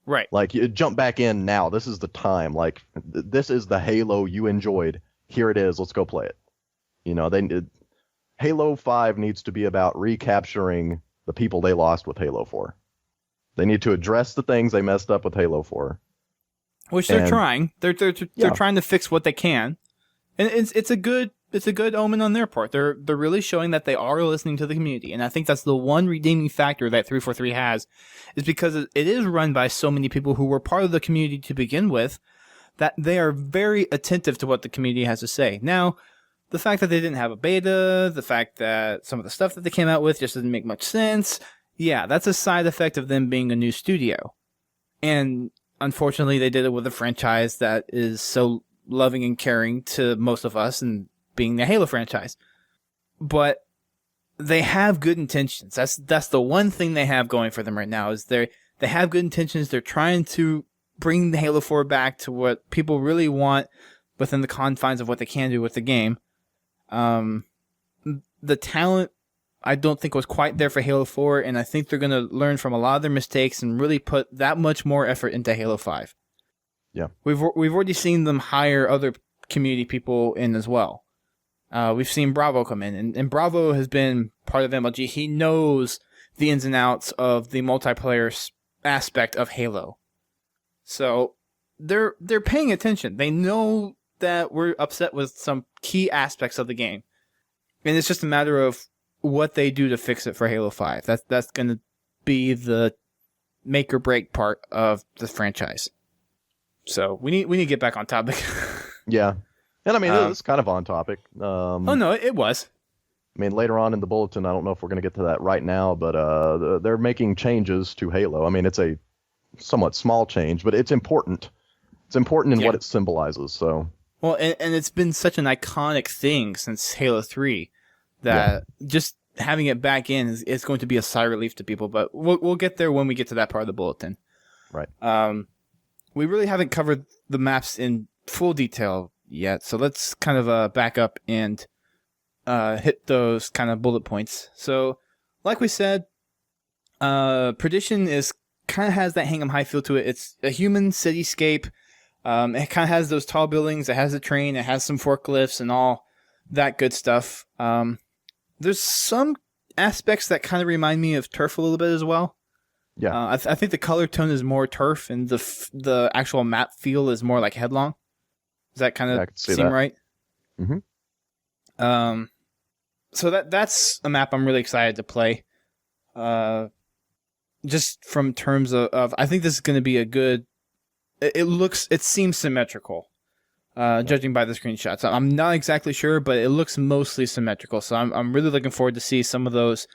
Right. Like, you jump back in now. This is the time. Like, this is the Halo you enjoyed. Here it is. Let's go play it. You know, Halo 5 needs to be about recapturing the people they lost with Halo 4. They need to address the things they messed up with Halo 4. Which they're trying. They're trying to fix what they can. And it's a good omen on their part. They're really showing that they are listening to the community. And I think that's the one redeeming factor that 343 has, is because it is run by so many people who were part of the community to begin with, that they are very attentive to what the community has to say. Now, the fact that they didn't have a beta, the fact that some of the stuff that they came out with just didn't make much sense, yeah, that's a side effect of them being a new studio. And unfortunately, they did it with a franchise that is so loving and caring to most of us, and being the Halo franchise. But they have good intentions. That's the one thing they have going for them right now, is they have good intentions. They're trying to bring the Halo 4 back to what people really want within the confines of what they can do with the game. The talent, I don't think, was quite there for Halo 4, and I think they're going to learn from a lot of their mistakes and really put that much more effort into Halo 5. Yeah. We've already seen them hire other community people in as well. We've seen Bravo come in, and Bravo has been part of MLG. He knows the ins and outs of the multiplayer aspect of Halo. So they're paying attention. They know that we're upset with some key aspects of the game. And it's just a matter of what they do to fix it for Halo 5. That's going to be the make or break part of the franchise. So we need to get back on topic. Yeah. And I mean, it's kind of on topic. Oh, no, it was. I mean, later on in the bulletin, I don't know if we're going to get to that right now, but they're making changes to Halo. I mean, it's a somewhat small change, but it's important. It's important in what it symbolizes. So. Well, and it's been such an iconic thing since Halo 3 that just having it back in is going to be a sigh of relief to people. But we'll get there when we get to that part of the bulletin. Right. We really haven't covered the maps in full detail yet, so let's kind of back up and hit those kind of bullet points. So, like we said, Perdition kind of has that Hang 'em High feel to it. It's a human cityscape. It kind of has those tall buildings. It has a train. It has some forklifts and all that good stuff. There's some aspects that kind of remind me of Turf a little bit as well. Yeah, I think the color tone is more Turf, and the actual map feel is more like Headlong. Does that kind of seem right? Mm-hmm. So that's a map I'm really excited to play. Just from terms of I think this is going to be a good. It seems symmetrical, judging by the screenshots. I'm not exactly sure, but it looks mostly symmetrical. So I'm really looking forward to see some of those,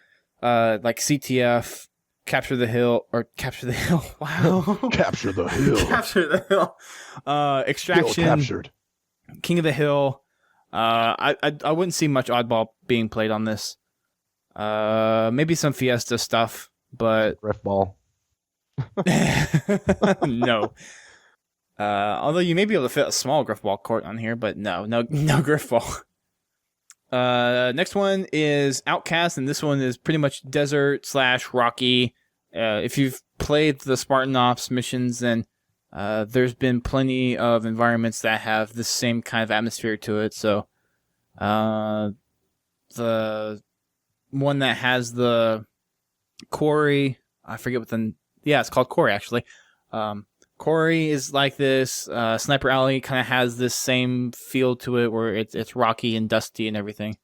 like CTF. Capture the Hill. Wow. Capture the Hill. Capture the Hill. Extraction. Hill captured. King of the Hill. I wouldn't see much oddball being played on this. Maybe some Fiesta stuff, but Ref ball. No. Although you may be able to fit a small griffball court on here, but no griffball. Next one is Outcast, and this one is pretty much desert / rocky if you've played the Spartan Ops missions, then there's been plenty of environments that have the same kind of atmosphere to it. So the one that has the quarry, I forget what it's called Quarry, actually. Quarry is like this. Sniper Alley kind of has this same feel to it, where it's rocky and dusty and everything.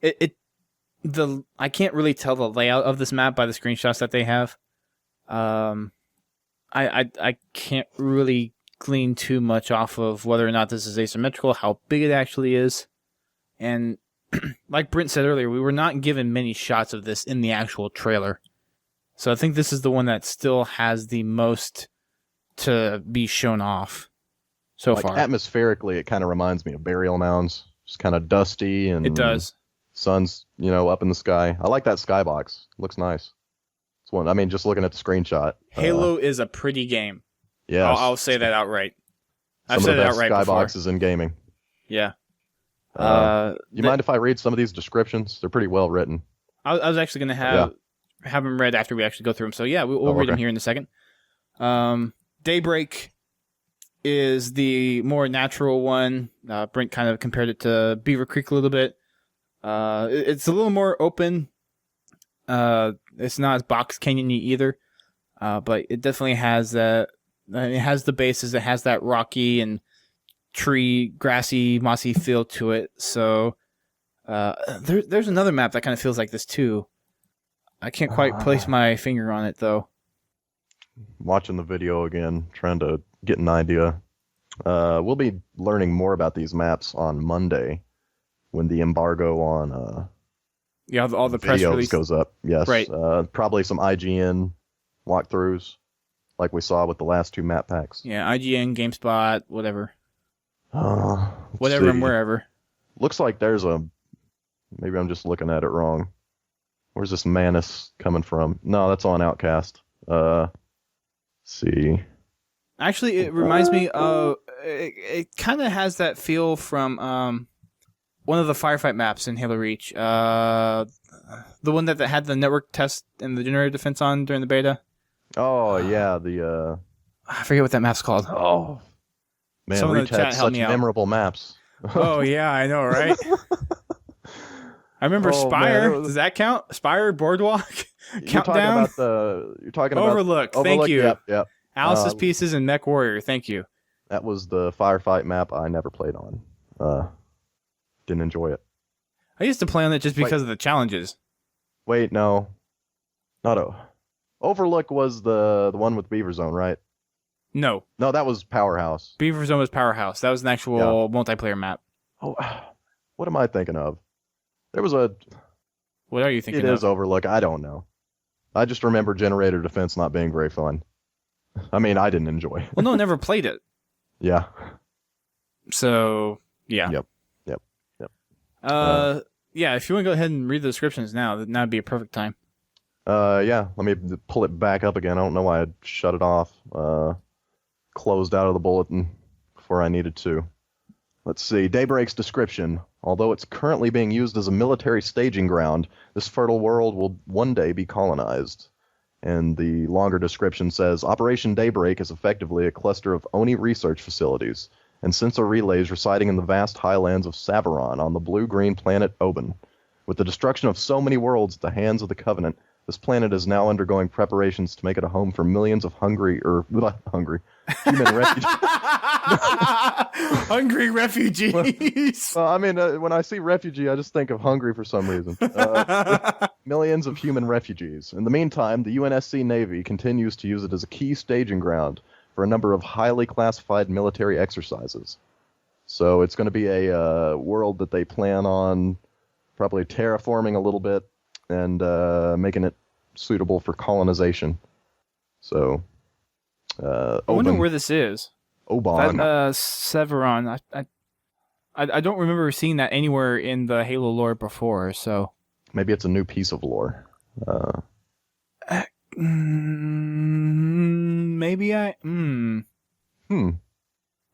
I can't really tell the layout of this map by the screenshots that they have. I can't really glean too much off of whether or not this is asymmetrical, how big it actually is, and like Brent said earlier, we were not given many shots of this in the actual trailer. So I think this is the one that still has the most to be shown off so far. Atmospherically, it kind of reminds me of burial mounds. Just kind of dusty, and it does. Sun's, up in the sky. I like that skybox. Looks nice. It's one. I mean, just looking at the screenshot. Halo is a pretty game. Yeah, I'll say that outright. I've said it outright before. Skyboxes in gaming. Yeah. You mind if I read some of these descriptions? They're pretty well written. I was actually going to have them read after we actually go through them. So yeah, we'll read them here in a second. Daybreak is the more natural one. Brent kind of compared it to Beaver Creek a little bit. It's a little more open. It's not as box canyon-y either, but it definitely has that. It has the bases. It has that rocky and tree, grassy, mossy feel to it. So there's another map that kind of feels like this too. I can't quite place my finger on it though. Watching the video again, trying to get an idea. We'll be learning more about these maps on Monday when the embargo on all the press release goes up. Yes, right. Probably some IGN walkthroughs, like we saw with the last two map packs. Yeah, IGN, GameSpot, whatever. Whatever and wherever. Looks like there's maybe I'm just looking at it wrong. Where's this Manus coming from? No, that's on Outcast. See. Actually, it reminds me of... It kind of has that feel from one of the firefight maps in Halo Reach. The one that had the network test and the generator defense on during the beta. Oh, yeah. I forget what that map's called. Oh. Man, Reach had such memorable maps. Oh, yeah, I know, right? I remember Spire. Does that count? Spire, Boardwalk, Countdown? You're talking about Overlook. Thank you. Yep. Alice's Pieces and Mech Warrior. Thank you. That was the firefight map I never played on. Didn't enjoy it. I used to play on it just because of the challenges. Wait, no. Overlook was the one with Beaver Zone, right? No, that was Powerhouse. Beaver Zone was Powerhouse. That was an actual multiplayer map. Oh, what am I thinking of? There was a... What are you thinking of? It is Overlook. I don't know. I just remember generator defense not being very fun. I mean, I didn't enjoy it. Well, no, never played it. Yeah. So, yeah. Yep. Yeah, if you want to go ahead and read the descriptions now, that'd be a perfect time. Yeah, let me pull it back up again. I don't know why I shut it off. Closed out of the bulletin before I needed to. Let's see. Daybreak's description. Although it's currently being used as a military staging ground, this fertile world will one day be colonized. And the longer description says, Operation Daybreak is effectively a cluster of Oni research facilities and sensor relays residing in the vast highlands of Saveron on the blue-green planet Oban. With the destruction of so many worlds at the hands of the Covenant, this planet is now undergoing preparations to make it a home for millions of human refugees. Hungry refugees. Well, I mean, when I see refugee, I just think of hungry for some reason. Millions of human refugees. In the meantime, the UNSC Navy continues to use it as a key staging ground for a number of highly classified military exercises. So it's going to be a world that they plan on probably terraforming a little bit and making it suitable for colonization. So, I wonder where this is. Oban. Severon. I don't remember seeing that anywhere in the Halo lore before, so... Maybe it's a new piece of lore. Maybe I don't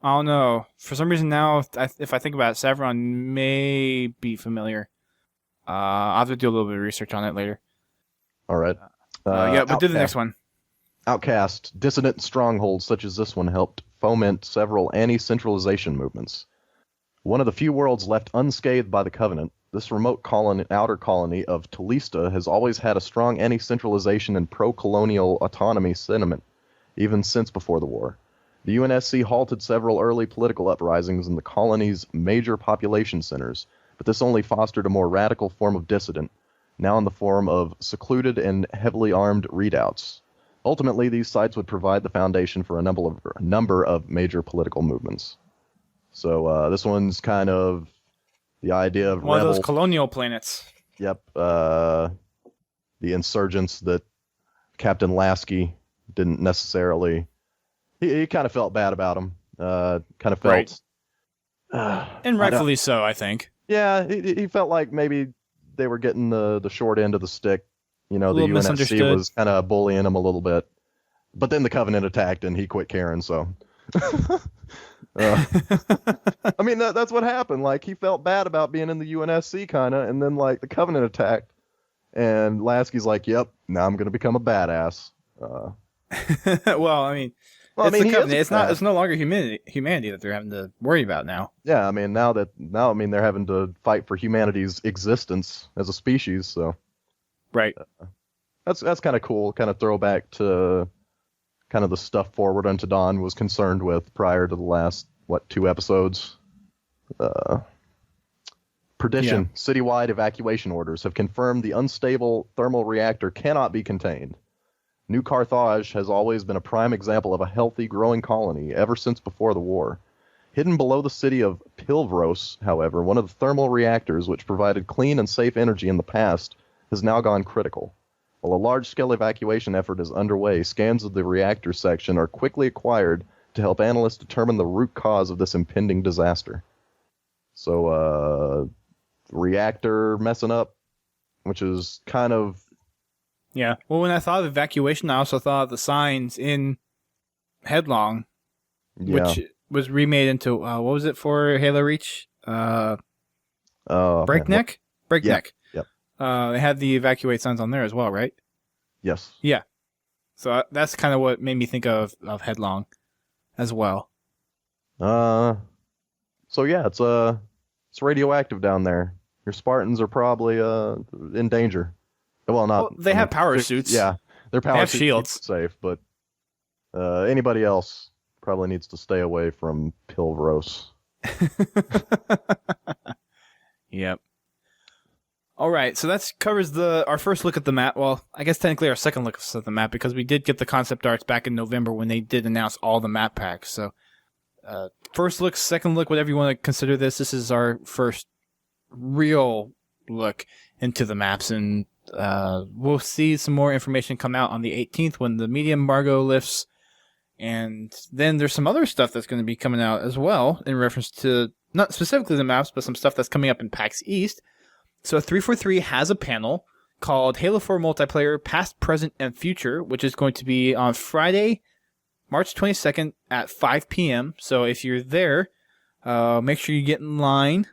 know. For some reason now, if I think about it, Saveron may be familiar. I'll have to do a little bit of research on it later. All right. Yeah, but do the next one. Outcast, dissident strongholds such as this one helped foment several anti-centralization movements. One of the few worlds left unscathed by the Covenant, this remote outer colony of Talista has always had a strong anti-centralization and pro-colonial autonomy sentiment, even since before the war. The UNSC halted several early political uprisings in the colony's major population centers, but this only fostered a more radical form of dissident, now in the form of secluded and heavily armed redoubts. Ultimately, these sites would provide the foundation for a number of major political movements. So this one's kind of the idea of one rebel. of those colonial planets. Yep. The insurgents that Captain Lasky didn't necessarily. He kind of felt bad about them. Kind of felt. Right. And rightfully so, I think. Yeah, he felt like maybe they were getting the short end of the stick. You know, the UNSC was kind of bullying him a little bit. But then the Covenant attacked and he quit caring, so. I mean, that's what happened. Like, he felt bad about being in the UNSC, kind of, and then, like, the Covenant attacked. And Lasky's like, yep, now I'm going to become a badass. Well, I mean, it's the Covenant. It's no longer humanity that they're having to worry about now. Yeah, I mean, now they're having to fight for humanity's existence as a species, so. Right. That's kind of cool, kind of throwback to kind of the stuff Forward Unto Dawn was concerned with prior to the last, 2 episodes? Perdition, citywide evacuation orders have confirmed the unstable thermal reactor cannot be contained. New Carthage has always been a prime example of a healthy, growing colony ever since before the war. Hidden below the city of Pilvros, however, one of the thermal reactors which provided clean and safe energy in the past has now gone critical. While a large-scale evacuation effort is underway, scans of the reactor section are quickly acquired to help analysts determine the root cause of this impending disaster. So, reactor messing up, which is kind of... Yeah. Well, when I thought of evacuation, I also thought of the signs in Headlong, which was remade into, what was it for Halo Reach? Breakneck? Breakneck. Yep. They had the evacuate signs on there as well, right? Yes. Yeah. So that's kind of what made me think of Headlong as well. So yeah, it's radioactive down there. Your Spartans are probably in danger. Well, they have power suits. Yeah, their power have suits shields. keep them safe, but anybody else probably needs to stay away from Pilvros. Yep. All right, so that covers our first look at the map. Well, I guess technically our second look at the map, because we did get the concept arts back in November when they did announce all the map packs. So, first look, second look, whatever you want to consider this. This is our first real look into the maps, and we'll see some more information come out on the 18th when the media embargo lifts. And then there's some other stuff that's going to be coming out as well in reference to not specifically the maps, but some stuff that's coming up in PAX East. So 343 has a panel called Halo 4 Multiplayer Past, Present, and Future, which is going to be on Friday, March 22nd at 5 p.m. So if you're there, make sure you get in line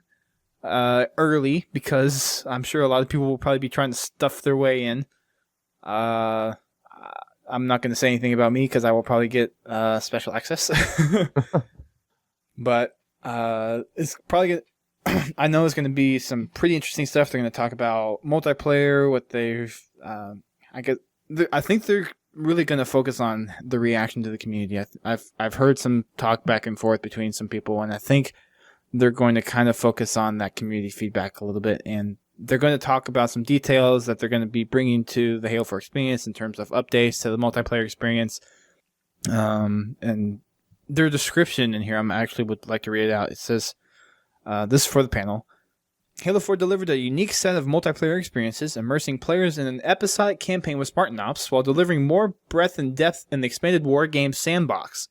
early, because I'm sure a lot of people will probably be trying to stuff their way in. I'm not going to say anything about me because I will probably get special access. But it's probably going to... I know there's going to be some pretty interesting stuff. They're going to talk about multiplayer, what they've... I think they're really going to focus on the reaction to the community. I've heard some talk back and forth between some people, and I think they're going to kind of focus on that community feedback a little bit, and they're going to talk about some details that they're going to be bringing to the Halo 4 experience in terms of updates to the multiplayer experience. And their description in here, I actually would like to read it out. It says, this is for the panel. Halo 4 delivered a unique set of multiplayer experiences, immersing players in an episodic campaign with Spartan Ops, while delivering more breadth and depth in the expanded war game sandbox.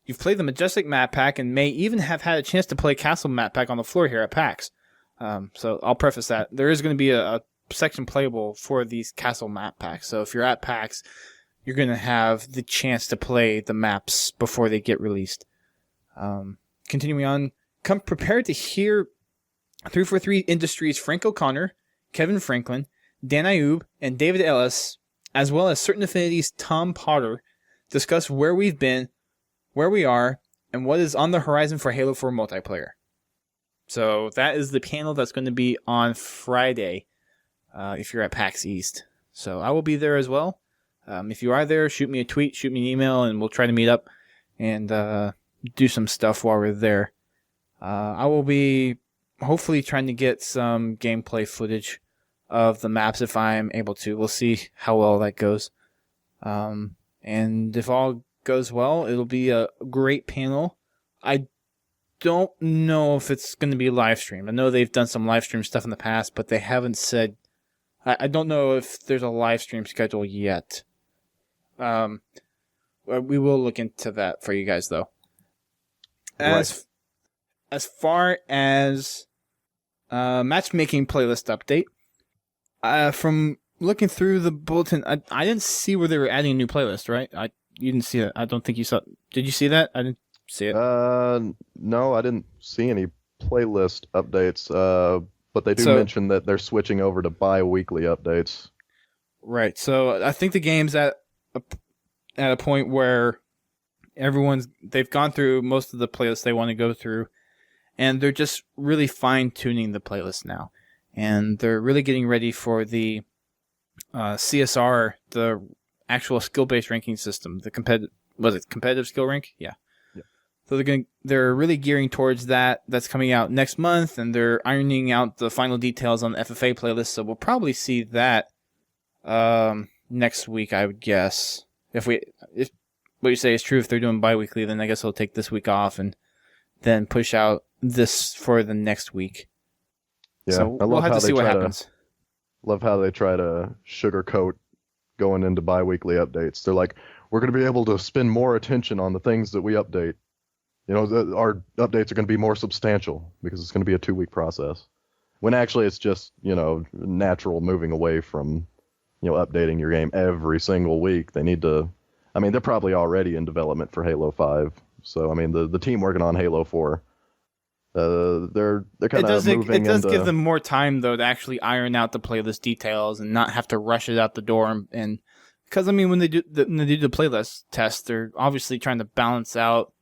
You've played the Majestic map pack and may even have had a chance to play Castle map pack on the floor here at PAX. So I'll preface that. There is going to be a section playable for these Castle map packs. So if you're at PAX, you're going to have the chance to play the maps before they get released. Continuing on, come prepared to hear 343 Industries' Frank O'Connor, Kevin Franklin, Dan Ayub, and David Ellis as well as Certain Affinity's Tom Potter, discuss where we've been, where we are, and what is on the horizon for Halo 4 multiplayer. So that is the panel that's going to be on Friday, if you're at PAX East. So I will be there as well. If you are there, shoot me a tweet, shoot me an email, and we'll try to meet up and do some stuff while we're there. I will be hopefully trying to get some gameplay footage of the maps if I'm able to. We'll see how well that goes. And if all goes well, it'll be a great panel. I don't know if it's going to be live streamed. I know they've done some live stream stuff in the past, but they haven't said. I don't know if there's a live stream schedule yet. We will look into that for you guys, though. As far as matchmaking playlist update, from looking through the bulletin, I didn't see where they were adding a new playlist, right? You didn't see that. I don't think you saw. Did you see that? I didn't see it. No, I didn't see any playlist updates. But they do mention that they're switching over to bi-weekly updates. Right. So I think the game's at a point where they've gone through most of the playlists they want to go through, and they're just really fine-tuning the playlist now. And they're really getting ready for the CSR, the actual skill-based ranking system. The competitive skill rank? Yeah. So they're really gearing towards that. That's coming out next month, and they're ironing out the final details on the FFA playlist. So we'll probably see that next week, I would guess. If what you say is true, if they're doing bi-weekly, then I guess they'll take this week off and then push out this for the next week. Yeah, so we'll have to see what happens. Love how they try to sugarcoat going into bi-weekly updates. They're like, we're going to be able to spend more attention on the things that we update. Our updates are going to be more substantial because it's going to be a 2-week process. When actually it's just, natural moving away from, updating your game every single week. They need to, they're probably already in development for Halo 5. So, the team working on Halo 4, they're kind of moving. It does give them more time, though, to actually iron out the playlist details and not have to rush it out the door. And because, when they do the playlist test, they're obviously trying to balance out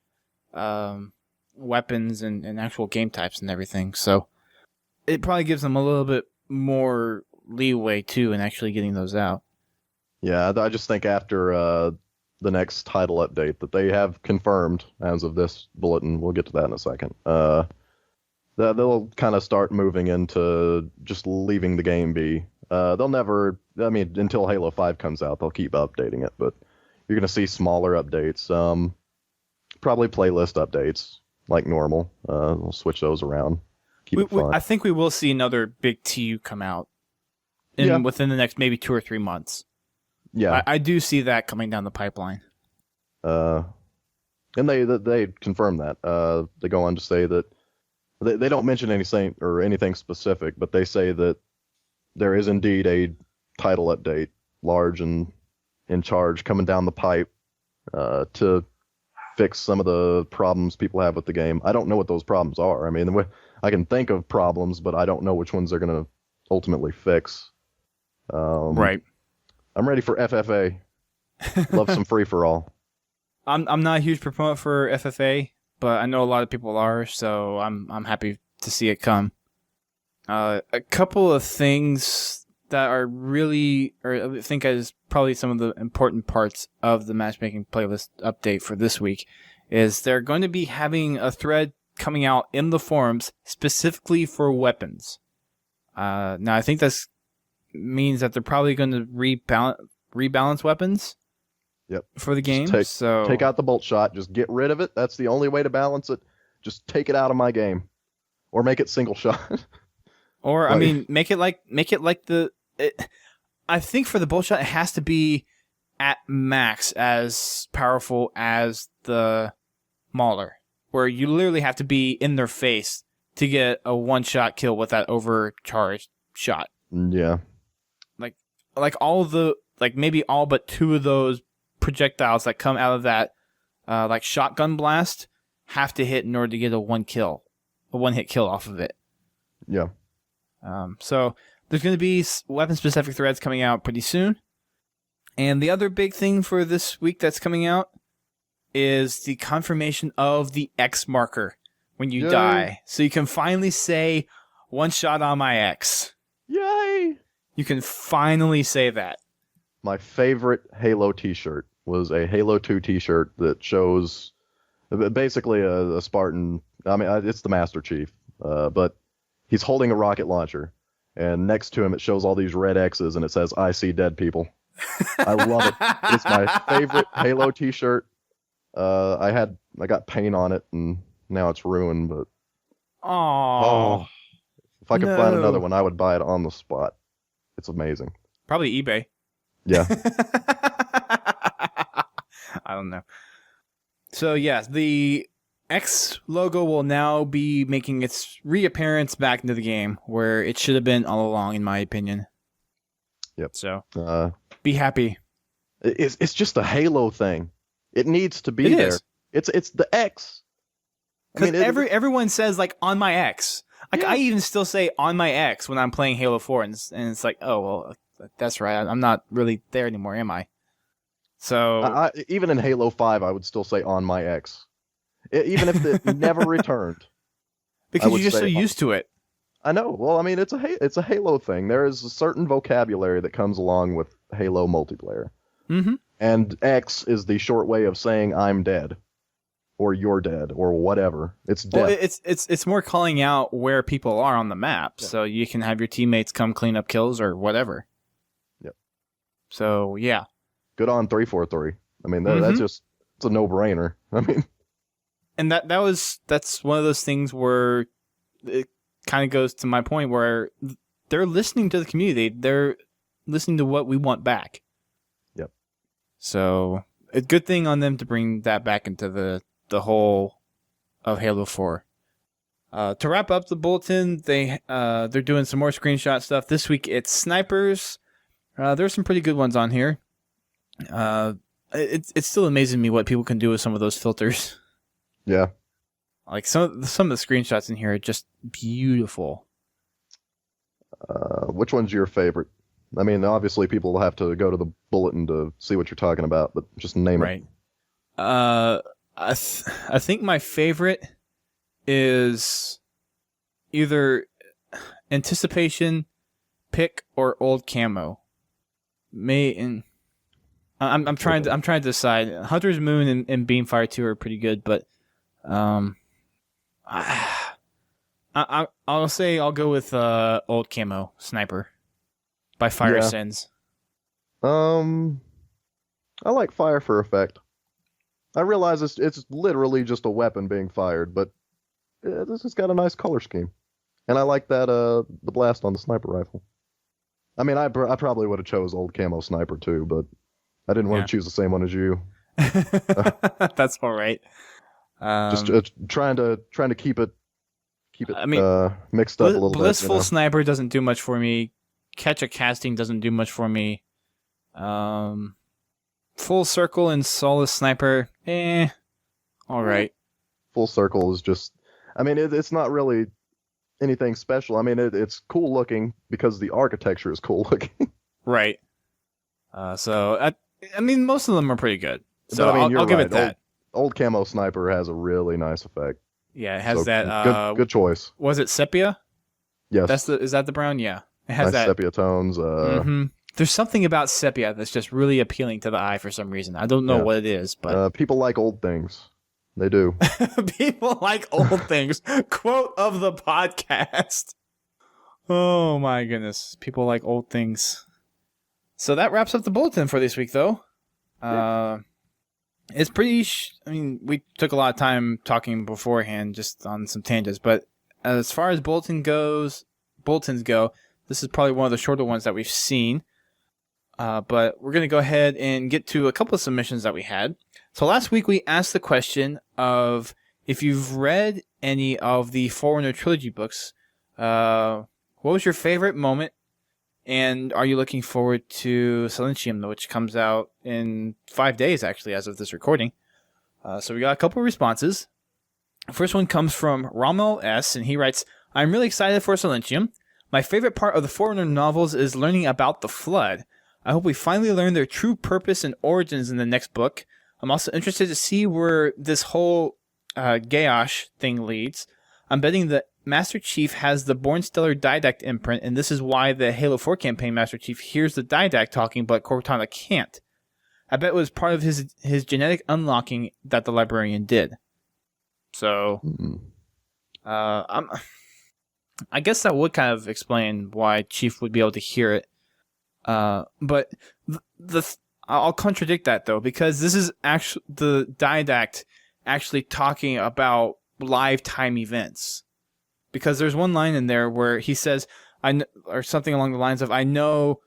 weapons and actual game types and everything, so it probably gives them a little bit more leeway too in actually getting those out. Yeah, I just think after the next title update that they have confirmed as of this bulletin, we'll get to that in a second, they'll kind of start moving into just leaving the game be. They'll never, until Halo 5 comes out, they'll keep updating it, but you're going to see smaller updates. Probably playlist updates like normal. We'll switch those around. Keep it fun. I think we will see another big TU come out within the next maybe 2 or 3 months. Yeah, I do see that coming down the pipeline. And they confirm that. They go on to say that they don't mention anything specific, but they say that there is indeed a title update, large and in charge, coming down the pipe to fix some of the problems people have with the game. I don't know what those problems are. I can think of problems, but I don't know which ones they're going to ultimately fix. Right. I'm ready for FFA. Love some free-for-all. I'm not a huge proponent for FFA, but I know a lot of people are, so I'm happy to see it come. A couple of things that are really, or I think is probably some of the important parts of the matchmaking playlist update for this week, is they're going to be having a thread coming out in the forums specifically for weapons. Now, I think this means that they're probably going to rebalance weapons. Yep. For the game. Take out the bolt shot. Just get rid of it. That's the only way to balance it. Just take it out of my game, or make it single shot. Or make it like I think for the bolt shot, it has to be at max as powerful as the Mauler, where you literally have to be in their face to get a one-shot kill with that overcharged shot. Yeah. Like maybe all but 2 of those projectiles that come out of that like shotgun blast have to hit in order to get a one-hit kill off of it. Yeah. So there's going to be weapon-specific threads coming out pretty soon. And the other big thing for this week that's coming out is the confirmation of the X marker when you Yay. die. So you can finally say, one shot on my X. Yay! You can finally say that. My favorite Halo t-shirt was a Halo 2 t-shirt that shows basically a Spartan. I mean, it's the Master Chief, but he's holding a rocket launcher, and next to him it shows all these red X's, and it says, "I see dead people." I love it. It's my favorite Halo t-shirt. I got paint on it, and now it's ruined, but Oh, if I could no. find another one, I would buy it on the spot. It's amazing. Probably eBay. Yeah. I don't know. So yeah, the X logo will now be making its reappearance back into the game, where it should have been all along, in my opinion. Yep. So be happy. It's just a Halo thing. It needs to be It there. is. It's the X. Because everyone says, like, on my X. Like, Yeah. I even still say on my X when I'm playing Halo 4, and it's like, oh, well, that's right. I'm not really there anymore, am I? So even in Halo 5, I would still say on my X. Even if it never returned. because would you're just so say used to it. I know. Well, I mean, it's a Halo thing. There is a certain vocabulary that comes along with Halo multiplayer. Mm-hmm. And X is the short way of saying I'm dead. Or you're dead, or whatever. It's death. Well, it's more calling out where people are on the map, Yeah. so you can have your teammates come clean up kills or whatever. Yep. So yeah, Good on 343. I mean, Mhm. it's a no-brainer. I mean, and that's one of those things where it kind of goes to my point where they're listening to the community. They're listening to what we want back. Yep. So a good thing on them to bring that back into the whole of Halo 4. To wrap up the bulletin, they're doing some more screenshot stuff. This week it's snipers. There's some pretty good ones on here. It's still amazing me what people can do with some of those filters. yeah. Like some of the screenshots in here are just beautiful. Which one's your favorite? I mean, obviously people will have to go to the bulletin to see what you're talking about, but just name it. Right. I think my favorite is either anticipation, pick, or old camo. I'm trying to decide. Hunter's Moon and Beamfire 2 are pretty good, but I'll say I'll go with old camo sniper by Fire Yeah. Sins. I like fire for effect. I realize it's literally just a weapon being fired, but this has got a nice color scheme, and I like that the blast on the sniper rifle. I mean, I probably would have chose old camo sniper too, but I didn't want Yeah. to choose the same one as you. That's all right. Just trying to keep it I mean, mixed up a little Blissful bit. You know? Sniper doesn't do much for me. Catch a Casting doesn't do much for me. Full Circle and Solace Sniper, all right. Full Circle is just, I mean, it's not really anything special. I mean, it's cool looking because the architecture is cool looking. Right. So I mean, most of them are pretty good. So But, I mean, you're I'll give right. it that. Old camo sniper has a really nice effect. Yeah, it has So, that. good choice. Was it sepia? Yes. Is that the brown? Yeah, it has nice that. sepia tones. Mhm. There's something about sepia that's just really appealing to the eye for some reason. I don't know Yeah. what it is, but People like old things. They do. people like old things. Quote of the podcast. Oh my goodness, people like old things. So that wraps up the bulletin for this week, though. It's pretty. I mean, we took a lot of time talking beforehand, just on some tangents. But as far as bulletins go, this is probably one of the shorter ones that we've seen. But we're going to go ahead and get to a couple of submissions that we had. So last week we asked the question of if you've read any of the Forerunner trilogy books, what was your favorite moment? And are you looking forward to Silentium, which comes out in 5 days, actually, as of this recording? So we got a couple of responses. The first one comes from Rommel S., and he writes, I'm really excited for Silentium. My favorite part of the Forerunner novels is learning about the Flood. I hope we finally learn their true purpose and origins in the next book. I'm also interested to see where this whole Gaosh thing leads. I'm betting that Master Chief has the Born Stellar Didact imprint, and this is why the Halo 4 campaign Master Chief hears the Didact talking, but Cortana can't. I bet it was part of his genetic unlocking that the Librarian did. So, I guess that would kind of explain why Chief would be able to hear it. But I'll contradict that though, because this is actually the Didact actually talking about live time events. Because there's one line in there where he says, or something along the lines of, I know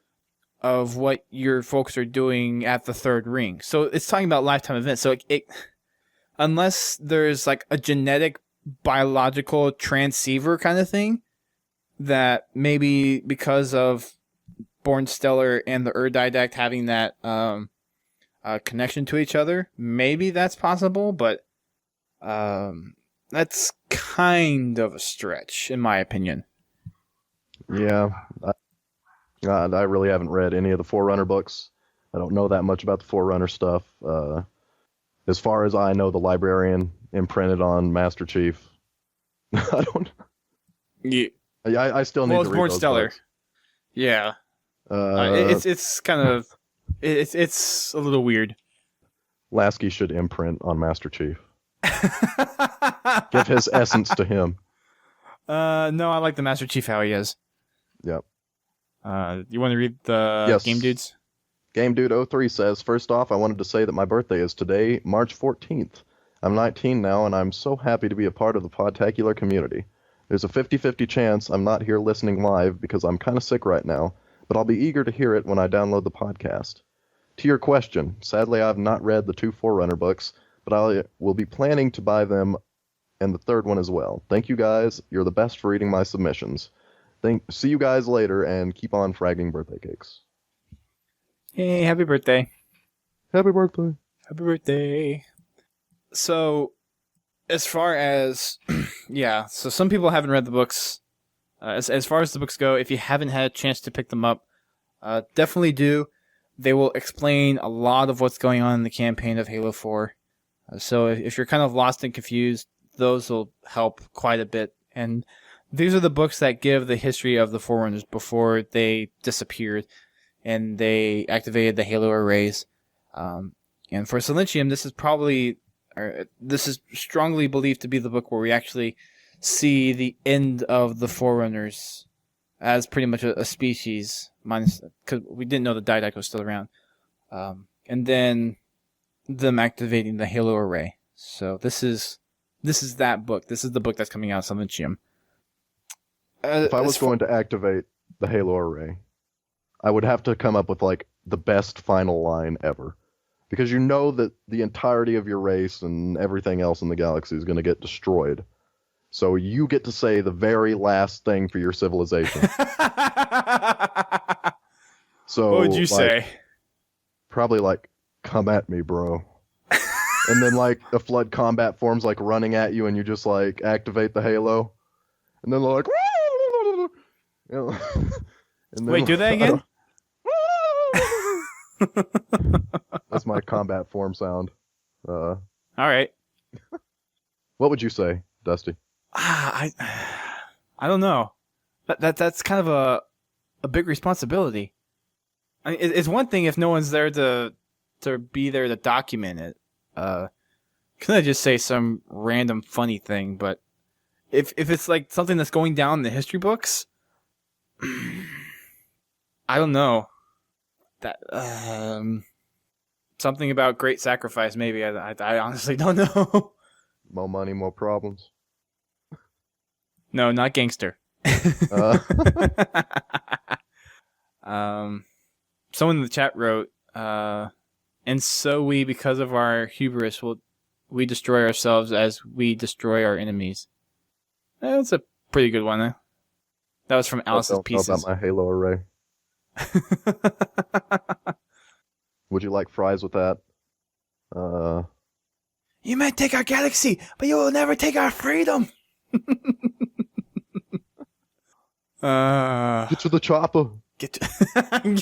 of what your folks are doing at the third ring. So it's talking about lifetime events. So unless there's like a genetic biological transceiver kind of thing, that maybe because of Born Stellar and the Didact having that connection to each other, maybe that's possible, but that's kind of a stretch, in my opinion. Yeah, I really haven't read any of the Forerunner books. I don't know that much about the Forerunner stuff. As far as I know, the Librarian imprinted on Master Chief. I don't. Yeah. I still need to read Born those Stellar. books. Yeah. It's kind of it's a little weird. Lasky should imprint on Master Chief. Give his essence to him. No, I like the Master Chief how he is. Yep. You want to read the Game Dudes? Game Dude 03 says, first off, I wanted to say that my birthday is today, March 14th. I'm 19 now, and I'm so happy to be a part of the Podtacular community. There's a 50-50 chance I'm not here listening live because I'm kind of sick right now, but I'll be eager to hear it when I download the podcast. To your question, sadly I've not read the 2 Forerunner books, but I will be planning to buy them and the third one as well. Thank you guys. You're the best for reading my submissions. See you guys later, and keep on fragging birthday cakes. Hey, happy birthday. Happy birthday. Happy birthday. So, as far as, yeah, so some people haven't read the books. As far as the books go, if you haven't had a chance to pick them up, definitely do. They will explain a lot of what's going on in the campaign of Halo 4. So if you're kind of lost and confused, those will help quite a bit. And these are the books that give the history of the Forerunners before they disappeared and they activated the Halo arrays. And for Silentium, this is strongly believed to be the book where we actually see the end of the Forerunners as pretty much a species, minus because we didn't know the Didact was still around. And then them activating the Halo array. So this is that book. This is the book that's coming out of Silentium. If I was going to activate the Halo array, I would have to come up with like the best final line ever. Because you know that the entirety of your race and everything else in the galaxy is going to get destroyed. So you get to say the very last thing for your civilization. So what would you say? Probably like, come at me, bro. And then like a flood combat forms like running at you and you just like activate the Halo. And then they're like, you know, and then, wait, do that again? That's my combat form sound. All right. What would you say, Dusty? I don't know. That's kind of a big responsibility. I mean, it's one thing if no one's there to be there to document it. Can I just say some random funny thing? But if it's like something that's going down in the history books, I don't know. That something about great sacrifice. Maybe I honestly don't know. More money, more problems. No, not gangster. Someone in the chat wrote, and so we, because of our hubris, we destroy ourselves as we destroy our enemies. That's a pretty good one, huh? That was from Alice's Pieces. About my Halo array. Would you like fries with that? You may take our galaxy, but you will never take our freedom. Get to the chopper. Get to,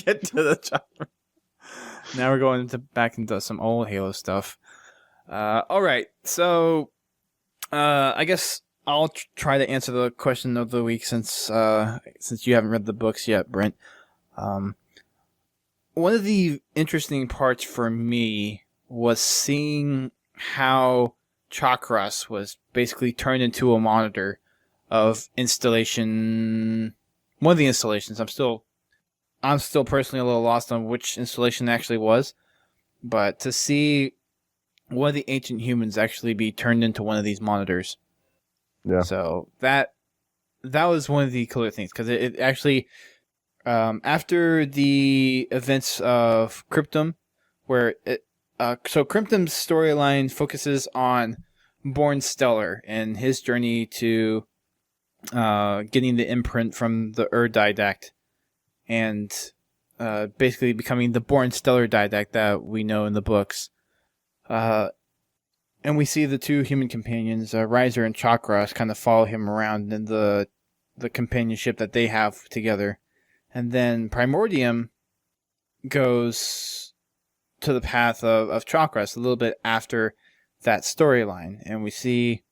get to the chopper. Now we're going back into some old Halo stuff. All right, so I guess I'll try to answer the question of the week since you haven't read the books yet, Brent. One of the interesting parts for me was seeing how Chakras was basically turned into a monitor of installation. One of the installations. I'm still personally a little lost on which installation it actually was, but to see one of the ancient humans actually be turned into one of these monitors. Yeah. So that was one of the cooler things, because it actually, after the events of Cryptum, where so Cryptum's storyline focuses on Born Stellar and his journey to getting the imprint from the Didact, and basically becoming the Born Stellar Didact that we know in the books. And we see the two human companions, Riser and Chakras, kind of follow him around in the companionship that they have together. And then Primordium goes to the path of Chakras a little bit after that storyline. And we see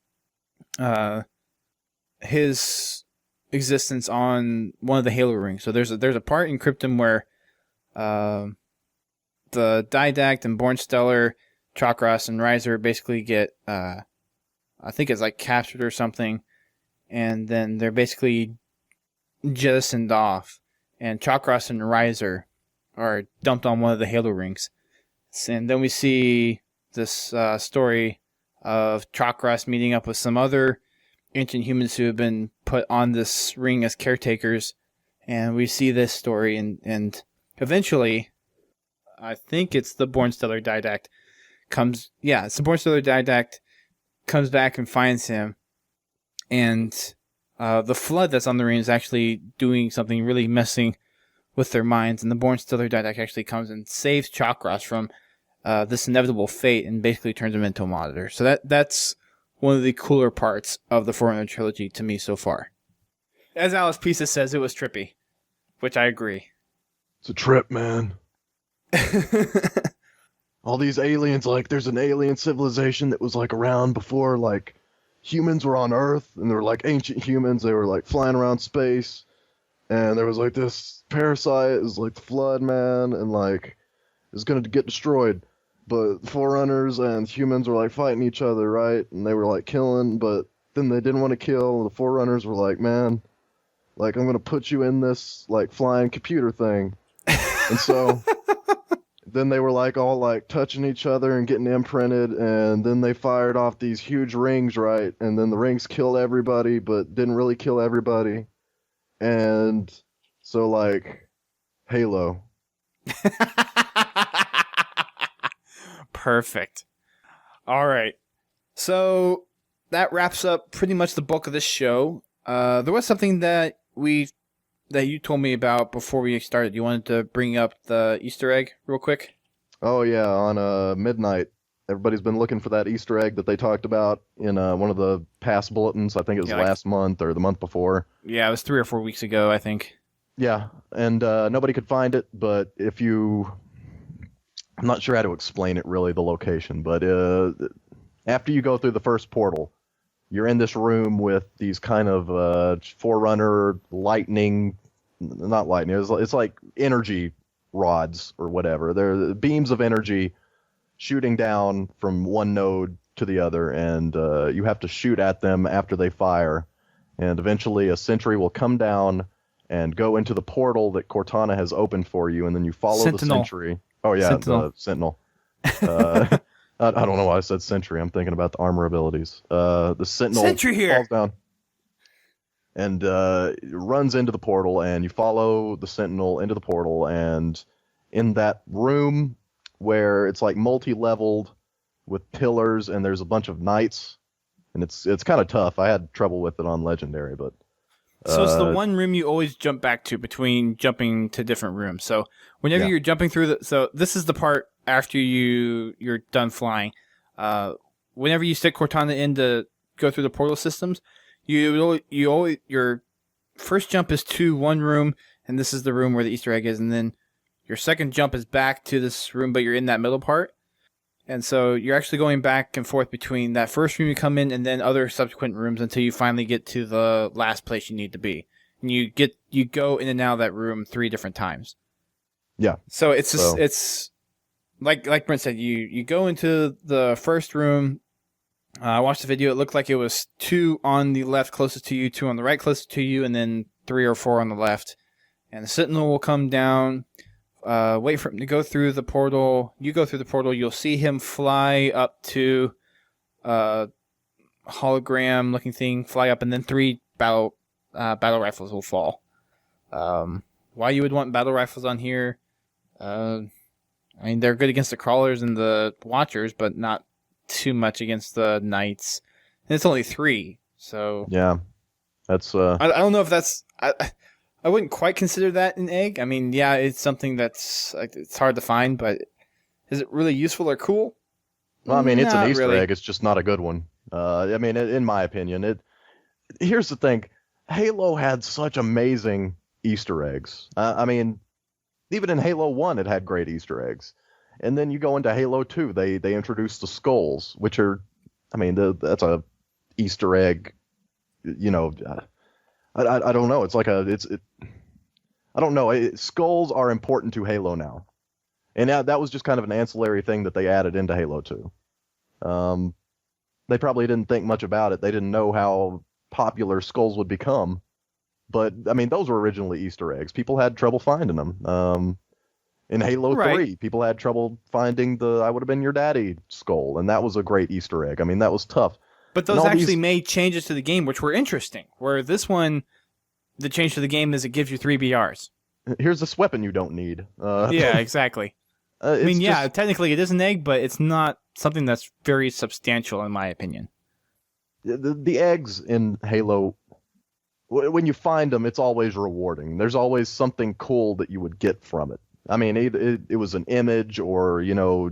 his existence on one of the Halo rings. So there's a part in Cryptum where the Didact and Born Stellar, Chakras and Riser basically get, I think it's like captured or something, and then they're basically jettisoned off, and Chakras and Riser are dumped on one of the Halo rings. And then we see this story of Chakras meeting up with some other ancient humans who have been put on this ring as caretakers, and we see this story, and eventually, I think it's the Born Stellar Didact it's the Born Stellar Didact comes back and finds him, and the flood that's on the ring is actually doing something really messing with their minds, and the Born Stellar Didact actually comes and saves Chakras from this inevitable fate and basically turns him into a monitor. So that's one of the cooler parts of the Forerunner trilogy to me so far. As Alice Pisa says, it was trippy, which I agree. It's a trip, man. All these aliens, like, there's an alien civilization that was, like, around before, like, humans were on Earth, and they were, like, ancient humans. They were, like, flying around space, and there was, like, this parasite. It was, like, the Flood, man, and, like, it was gonna get destroyed. But the Forerunners and humans were, like, fighting each other, right? And they were, like, killing, but then they didn't want to kill. The Forerunners were like, man, like, I'm gonna put you in this, like, flying computer thing. And so... then they were like all like touching each other and getting imprinted, and then they fired off these huge rings, right? And then the rings killed everybody, but didn't really kill everybody. And so like Halo. Perfect. All right. So that wraps up pretty much the bulk of this show. There was something that you told me about before we started. You wanted to bring up the Easter egg real quick? Oh, yeah, on midnight. Everybody's been looking for that Easter egg that they talked about in one of the past bulletins. I think it was last month or the month before. Yeah, it was 3 or 4 weeks ago, I think. Yeah, and nobody could find it, but if you... I'm not sure how to explain it, really, the location, but after you go through the first portal, you're in this room with these kind of Forerunner lightning... Not lightning, it's like energy rods or whatever. They're beams of energy shooting down from one node to the other, and you have to shoot at them after they fire. And eventually a sentry will come down and go into the portal that Cortana has opened for you, and then you follow the sentry. Oh, yeah, the Sentinel. I don't know why I said sentry. I'm thinking about the armor abilities. The Sentinel falls down and runs into the portal, and you follow the Sentinel into the portal, and in that room where it's like multi-leveled with pillars, and there's a bunch of knights, and it's kind of tough. I had trouble with it on Legendary, but... So it's the one room you always jump back to between jumping to different rooms. So whenever you're jumping through so this is the part after you're done flying. Whenever you stick Cortana in to go through the portal systems, you always your first jump is to one room, and this is the room where the Easter egg is, and then your second jump is back to this room, but you're in that middle part. And so you're actually going back and forth between that first room you come in and then other subsequent rooms until you finally get to the last place you need to be. And you go in and out of that room 3 different times. Yeah. So it's like Brent said, you go into the first room. I watched the video. It looked like it was 2 on the left closest to you, 2 on the right closest to you, and then 3 or 4 on the left. And the Sentinel will come down. Wait for him to go through the portal. You go through the portal. You'll see him fly up to hologram-looking thing, fly up, and then 3 battle rifles will fall. Why you would want battle rifles on here? I mean, they're good against the crawlers and the watchers, but not too much against the knights. And it's only 3, so Yeah, that's. I don't know if that's. I wouldn't quite consider that an egg. I mean, yeah, it's something that's like, it's hard to find, but is it really useful or cool? Well, I mean, it's an Easter really. egg. It's just not a good one. I mean, in my opinion, here's the thing: Halo had such amazing Easter eggs. I mean, even in Halo 1, it had great Easter eggs. And then you go into Halo 2, they introduced the skulls, which are, I mean, that's a Easter egg. You know, I don't know. It's like I don't know. Skulls are important to Halo now, and that was just kind of an ancillary thing that they added into Halo 2. They probably didn't think much about it. They didn't know how popular skulls would become, but I mean, those were originally Easter eggs. People had trouble finding them. In Halo 3, people had trouble finding the "I would have been your daddy" skull, and that was a great Easter egg. I mean, that was tough. But those actually made changes to the game, which were interesting. Where this one, the change to the game is it gives you 3 BRs. Here's this weapon you don't need. Yeah, exactly. I mean, yeah, technically it is an egg, but it's not something that's very substantial, in my opinion. The eggs in Halo, when you find them, it's always rewarding. There's always something cool that you would get from it. I mean, it was an image, or, you know,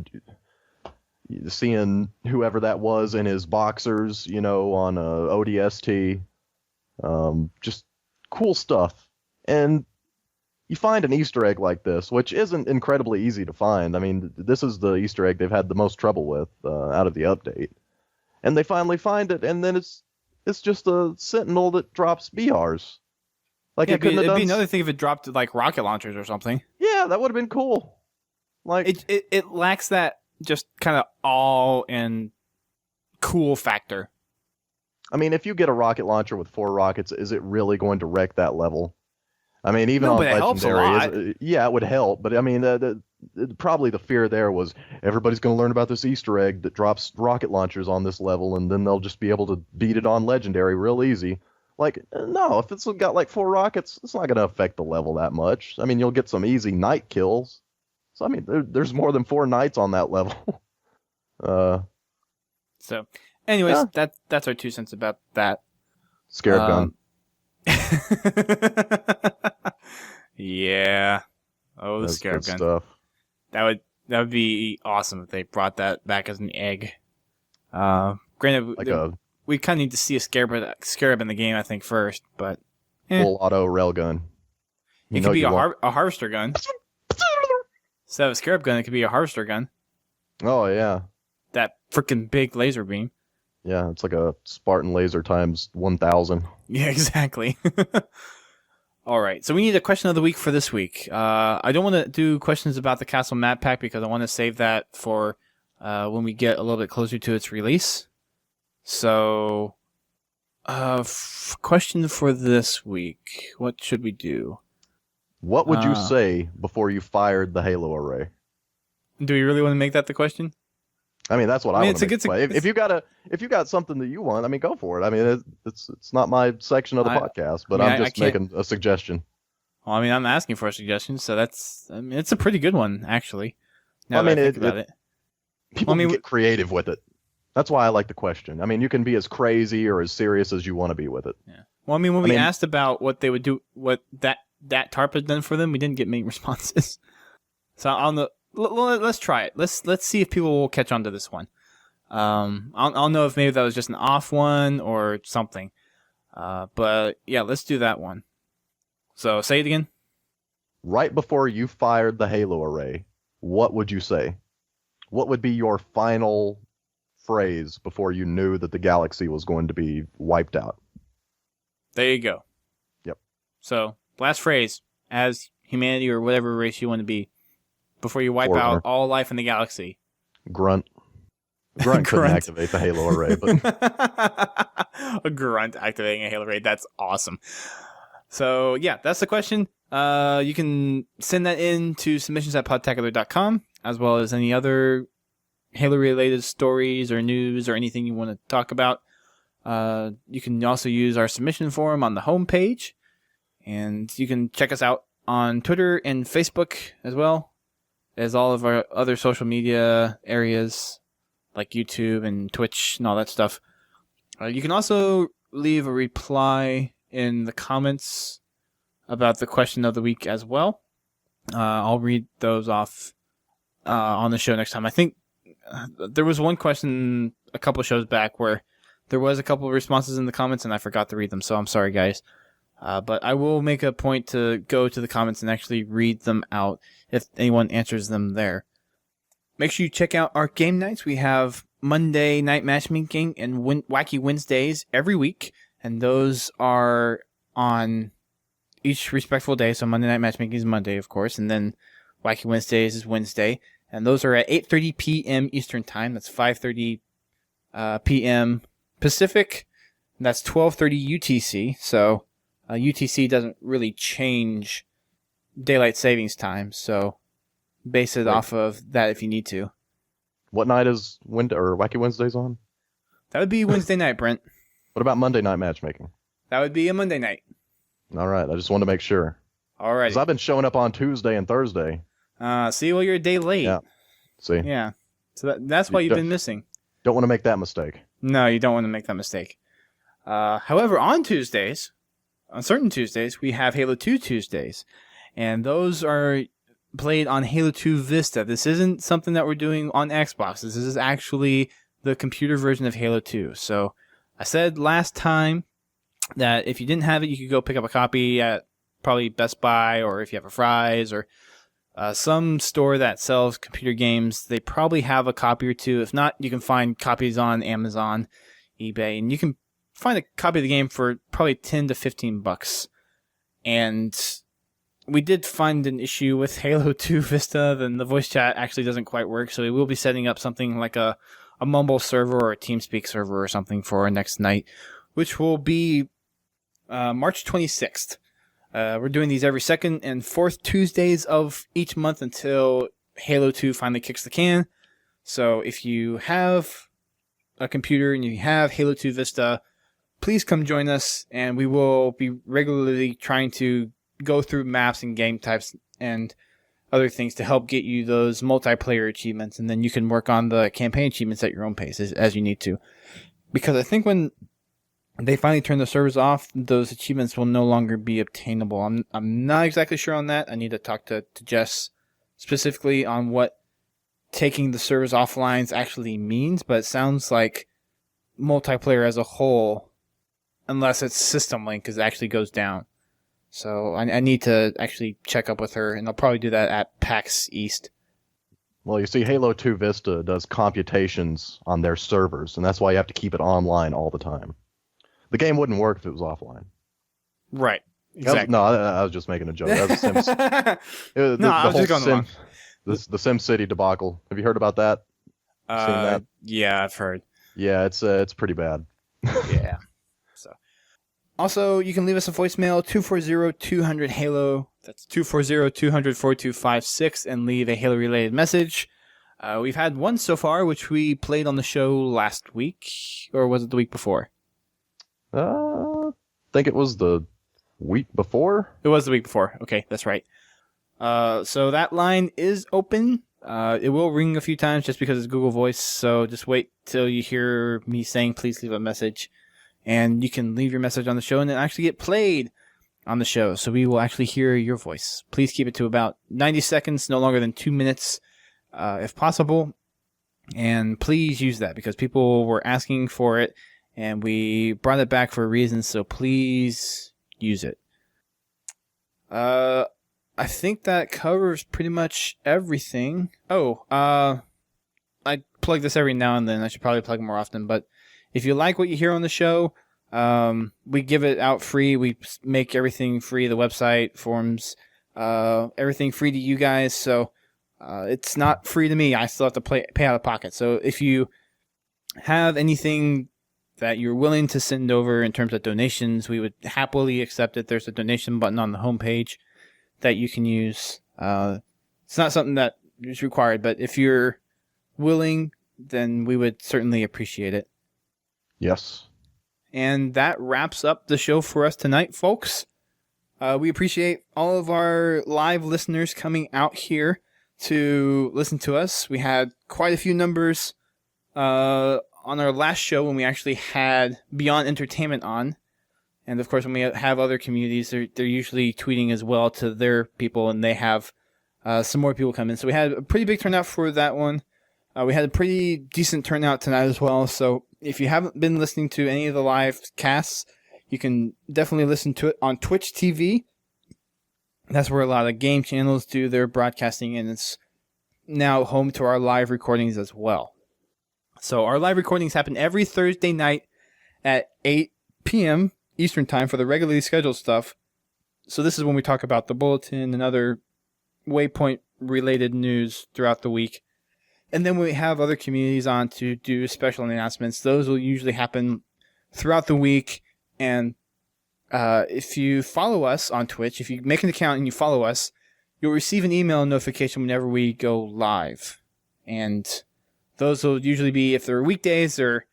seeing whoever that was in his boxers, you know, on a ODST, just cool stuff. And you find an Easter egg like this, which isn't incredibly easy to find. I mean, this is the Easter egg they've had the most trouble with out of the update. And they finally find it, and then it's just a Sentinel that drops BRs. Like, yeah, it'd be another thing if it dropped like rocket launchers or something. Yeah, that would have been cool. Like, it lacks that just kind of awe and cool factor. I mean, if you get a rocket launcher with 4 rockets, is it really going to wreck that level? I mean, even on Legendary, yeah, it would help. But I mean, probably the fear there was everybody's going to learn about this Easter egg that drops rocket launchers on this level, and then they'll just be able to beat it on Legendary real easy. Like, no, if it's got like 4 rockets, it's not going to affect the level that much. I mean, you'll get some easy knight kills. So, I mean, there's more than 4 knights on that level. So, anyways, yeah. That's our 2 cents about that. Scarab gun. Yeah. Oh, the Scarab gun. Stuff. That would be awesome if they brought that back as an egg. Granted, we kind of need to see a scarab in the game, I think, first, but full auto railgun. It could be a harvester gun. Instead of a scarab gun, it could be a harvester gun. Oh yeah, that freaking big laser beam. Yeah, it's like a Spartan laser times 1,000. Yeah, exactly. All right, so we need a question of the week for this week. I don't want to do questions about the Castle map pack because I want to save that for when we get a little bit closer to its release. So, question for this week. What should we do? What would you say before you fired the Halo array? Do we really want to make that the question? I mean, that's what I want to make. If you got something that you want, I mean, go for it. I mean, it's not my section of the podcast, but I'm just making a suggestion. Well, I mean, I'm asking for a suggestion, so it's a pretty good one, actually. Now that I think about it. People can get creative with it. That's why I like the question. I mean, you can be as crazy or as serious as you want to be with it. Yeah. Well, I mean, when we asked about what they would do, what that tarp had done for them, we didn't get many responses. So let's try it. Let's see if people will catch on to this one. I'll know if maybe that was just an off one or something. But yeah, let's do that one. So say it again. right before you fired the Halo array, what would you say? What would be your final phrase before you knew that the galaxy was going to be wiped out? There you go. Yep. So, last phrase, as humanity or whatever race you want to be, before you wipe Foreigner. out all life in the galaxy. Grunt. Grunt couldn't Grunt. activate the Halo array, but A grunt activating a Halo array. That's awesome. So, yeah, that's the question. You can send that in to submissions@podtacular.com, as well as any other Halo-related stories or news or anything you want to talk about. You can also use our submission forum on the homepage, and you can check us out on Twitter and Facebook as well as all of our other social media areas like YouTube and Twitch and all that stuff. You can also leave a reply in the comments about the question of the week as well. I'll read those off on the show next time. I think there was one question a couple of shows back where there was a couple of responses in the comments and I forgot to read them, so I'm sorry, guys. But I will make a point to go to the comments and actually read them out if anyone answers them there. Make sure you check out our game nights. We have Monday night matchmaking and Wacky Wednesdays every week, and those are on each respectful day. So Monday night matchmaking is Monday, of course, and then Wacky Wednesdays is Wednesday, and those are at 8:30 p.m. Eastern Time. That's 5:30 p.m. Pacific. And that's 12:30 UTC. So UTC doesn't really change daylight savings time, so base it off of that if you need to. what night is Wacky Wednesdays on? That would be Wednesday night, Brent. What about Monday night matchmaking? That would be a Monday night. All right, I just wanted to make sure. All right. Because I've been showing up on Tuesday and Thursday. See, well, you're a day late. Yeah. See? Yeah. So that's why you've been missing. Don't want to make that mistake. No, you don't want to make that mistake. However, on certain Tuesdays, we have Halo 2 Tuesdays. And those are played on Halo 2 Vista. This isn't something that we're doing on Xbox. This is actually the computer version of Halo 2. So I said last time that if you didn't have it, you could go pick up a copy at probably Best Buy, or if you have a Fry's, or some store that sells computer games. They probably have a copy or two. If not, you can find copies on Amazon, eBay, and you can find a copy of the game for probably $10 to $15. And we did find an issue with Halo 2 Vista, then the voice chat actually doesn't quite work, so we will be setting up something like a Mumble server or a TeamSpeak server or something for our next night, which will be March 26th. We're doing these every second and fourth Tuesdays of each month until Halo 2 finally kicks the can. So if you have a computer and you have Halo 2 Vista, please come join us, and we will be regularly trying to go through maps and game types and other things to help get you those multiplayer achievements, and then you can work on the campaign achievements at your own pace as you need to. Because I think when they finally turn the servers off, those achievements will no longer be obtainable. I'm not exactly sure on that. I need to talk to Jess specifically on what taking the servers offline actually means, but it sounds like multiplayer as a whole, unless it's system link, because it actually goes down. So I need to actually check up with her, and I'll probably do that at PAX East. Well, you see, Halo 2 Vista does computations on their servers, and that's why you have to keep it online all the time. The game wouldn't work if it was offline. Right. Exactly. I was just making a joke. That was Sims. I was just going along. The SimCity debacle. Have you heard about that? Seen that? Yeah, I've heard. Yeah, it's pretty bad. Yeah. So, also, you can leave us a voicemail, 240-200-HALO. That's 240-200-4256, and leave a Halo-related message. We've had one so far, which we played on the show last week, or was it the week before? I think it was the week before. It was the week before. Okay, that's right. So that line is open. It will ring a few times just because it's Google Voice, so just wait till you hear me saying please leave a message. And you can leave your message on the show and then actually get played on the show, so we will actually hear your voice. Please keep it to about 90 seconds, no longer than 2 minutes, if possible. And please use that because people were asking for it, and we brought it back for a reason, so please use it. I think that covers pretty much everything. Oh, I plug this every now and then. I should probably plug more often. But if you like what you hear on the show, we give it out free. We make everything free. The website, forums, everything free to you guys. So it's not free to me. I still have to pay out of pocket. So if you have anything that you're willing to send over in terms of donations, we would happily accept it. There's a donation button on the homepage that you can use. It's not something that is required, but if you're willing, then we would certainly appreciate it. Yes. And that wraps up the show for us tonight, folks. We appreciate all of our live listeners coming out here to listen to us. We had quite a few numbers on our last show when we actually had Beyond Entertainment on. And of course, when we have other communities, they're usually tweeting as well to their people, and they have some more people come in. So we had a pretty big turnout for that one. We had a pretty decent turnout tonight as well. So if you haven't been listening to any of the live casts, you can definitely listen to it on Twitch TV. That's where a lot of game channels do their broadcasting, and it's now home to our live recordings as well. So our live recordings happen every Thursday night at 8 p.m. Eastern Time for the regularly scheduled stuff. So this is when we talk about the bulletin and other Waypoint-related news throughout the week. And then we have other communities on to do special announcements. Those will usually happen throughout the week. And if you follow us on Twitch, if you make an account and you follow us, you'll receive an email notification whenever we go live. And those will usually be, if they're weekdays or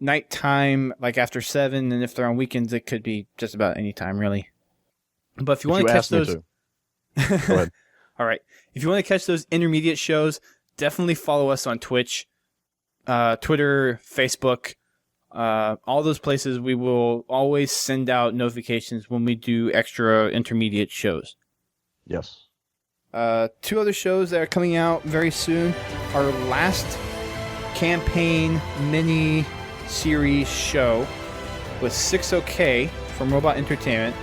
nighttime, like after 7, and if they're on weekends, it could be just about any time, really. But if you want to catch those... Go ahead. All right. If you want to catch those intermediate shows, definitely follow us on Twitch, Twitter, Facebook, all those places. We will always send out notifications when we do extra intermediate shows. Yes. 2 other shows that are coming out very soon. Our last campaign mini series show with 6OK from Robot Entertainment.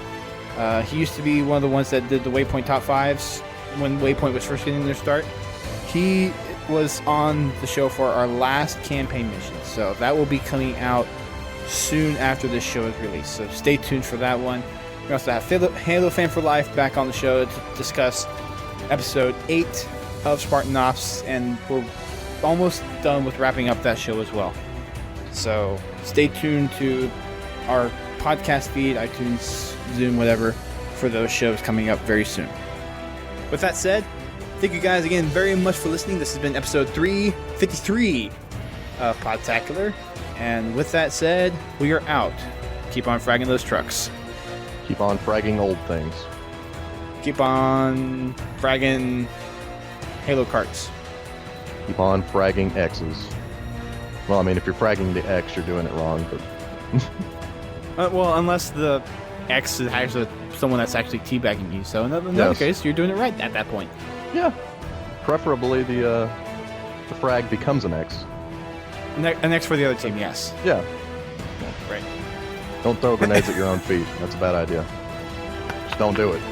He used to be one of the ones that did the Waypoint Top 5s when Waypoint was first getting their start. He was on the show for our last campaign mission, so that will be coming out soon after this show is released. So stay tuned for that one. We also have Halo Fan for Life back on the show to discuss episode 8 of Spartan Ops, and we're almost done with wrapping up that show as well. So stay tuned to our podcast feed, iTunes, Zoom, whatever, for those shows coming up very soon. With that said, thank you guys again very much for listening. This has been episode 353 of Podtacular. And with that said, we are out. Keep on fragging those trucks. Keep on fragging old things. Keep on fragging Halo carts. Keep on fragging X's. Well, I mean, if you're fragging the X, you're doing it wrong, but... well, unless the X is actually someone that's actually teabagging you. So in that case, you're doing it right at that point. Yeah. Preferably the frag becomes an X. An X for the other team, yes. Yeah. Right. Don't throw grenades at your own feet. That's a bad idea. Just don't do it.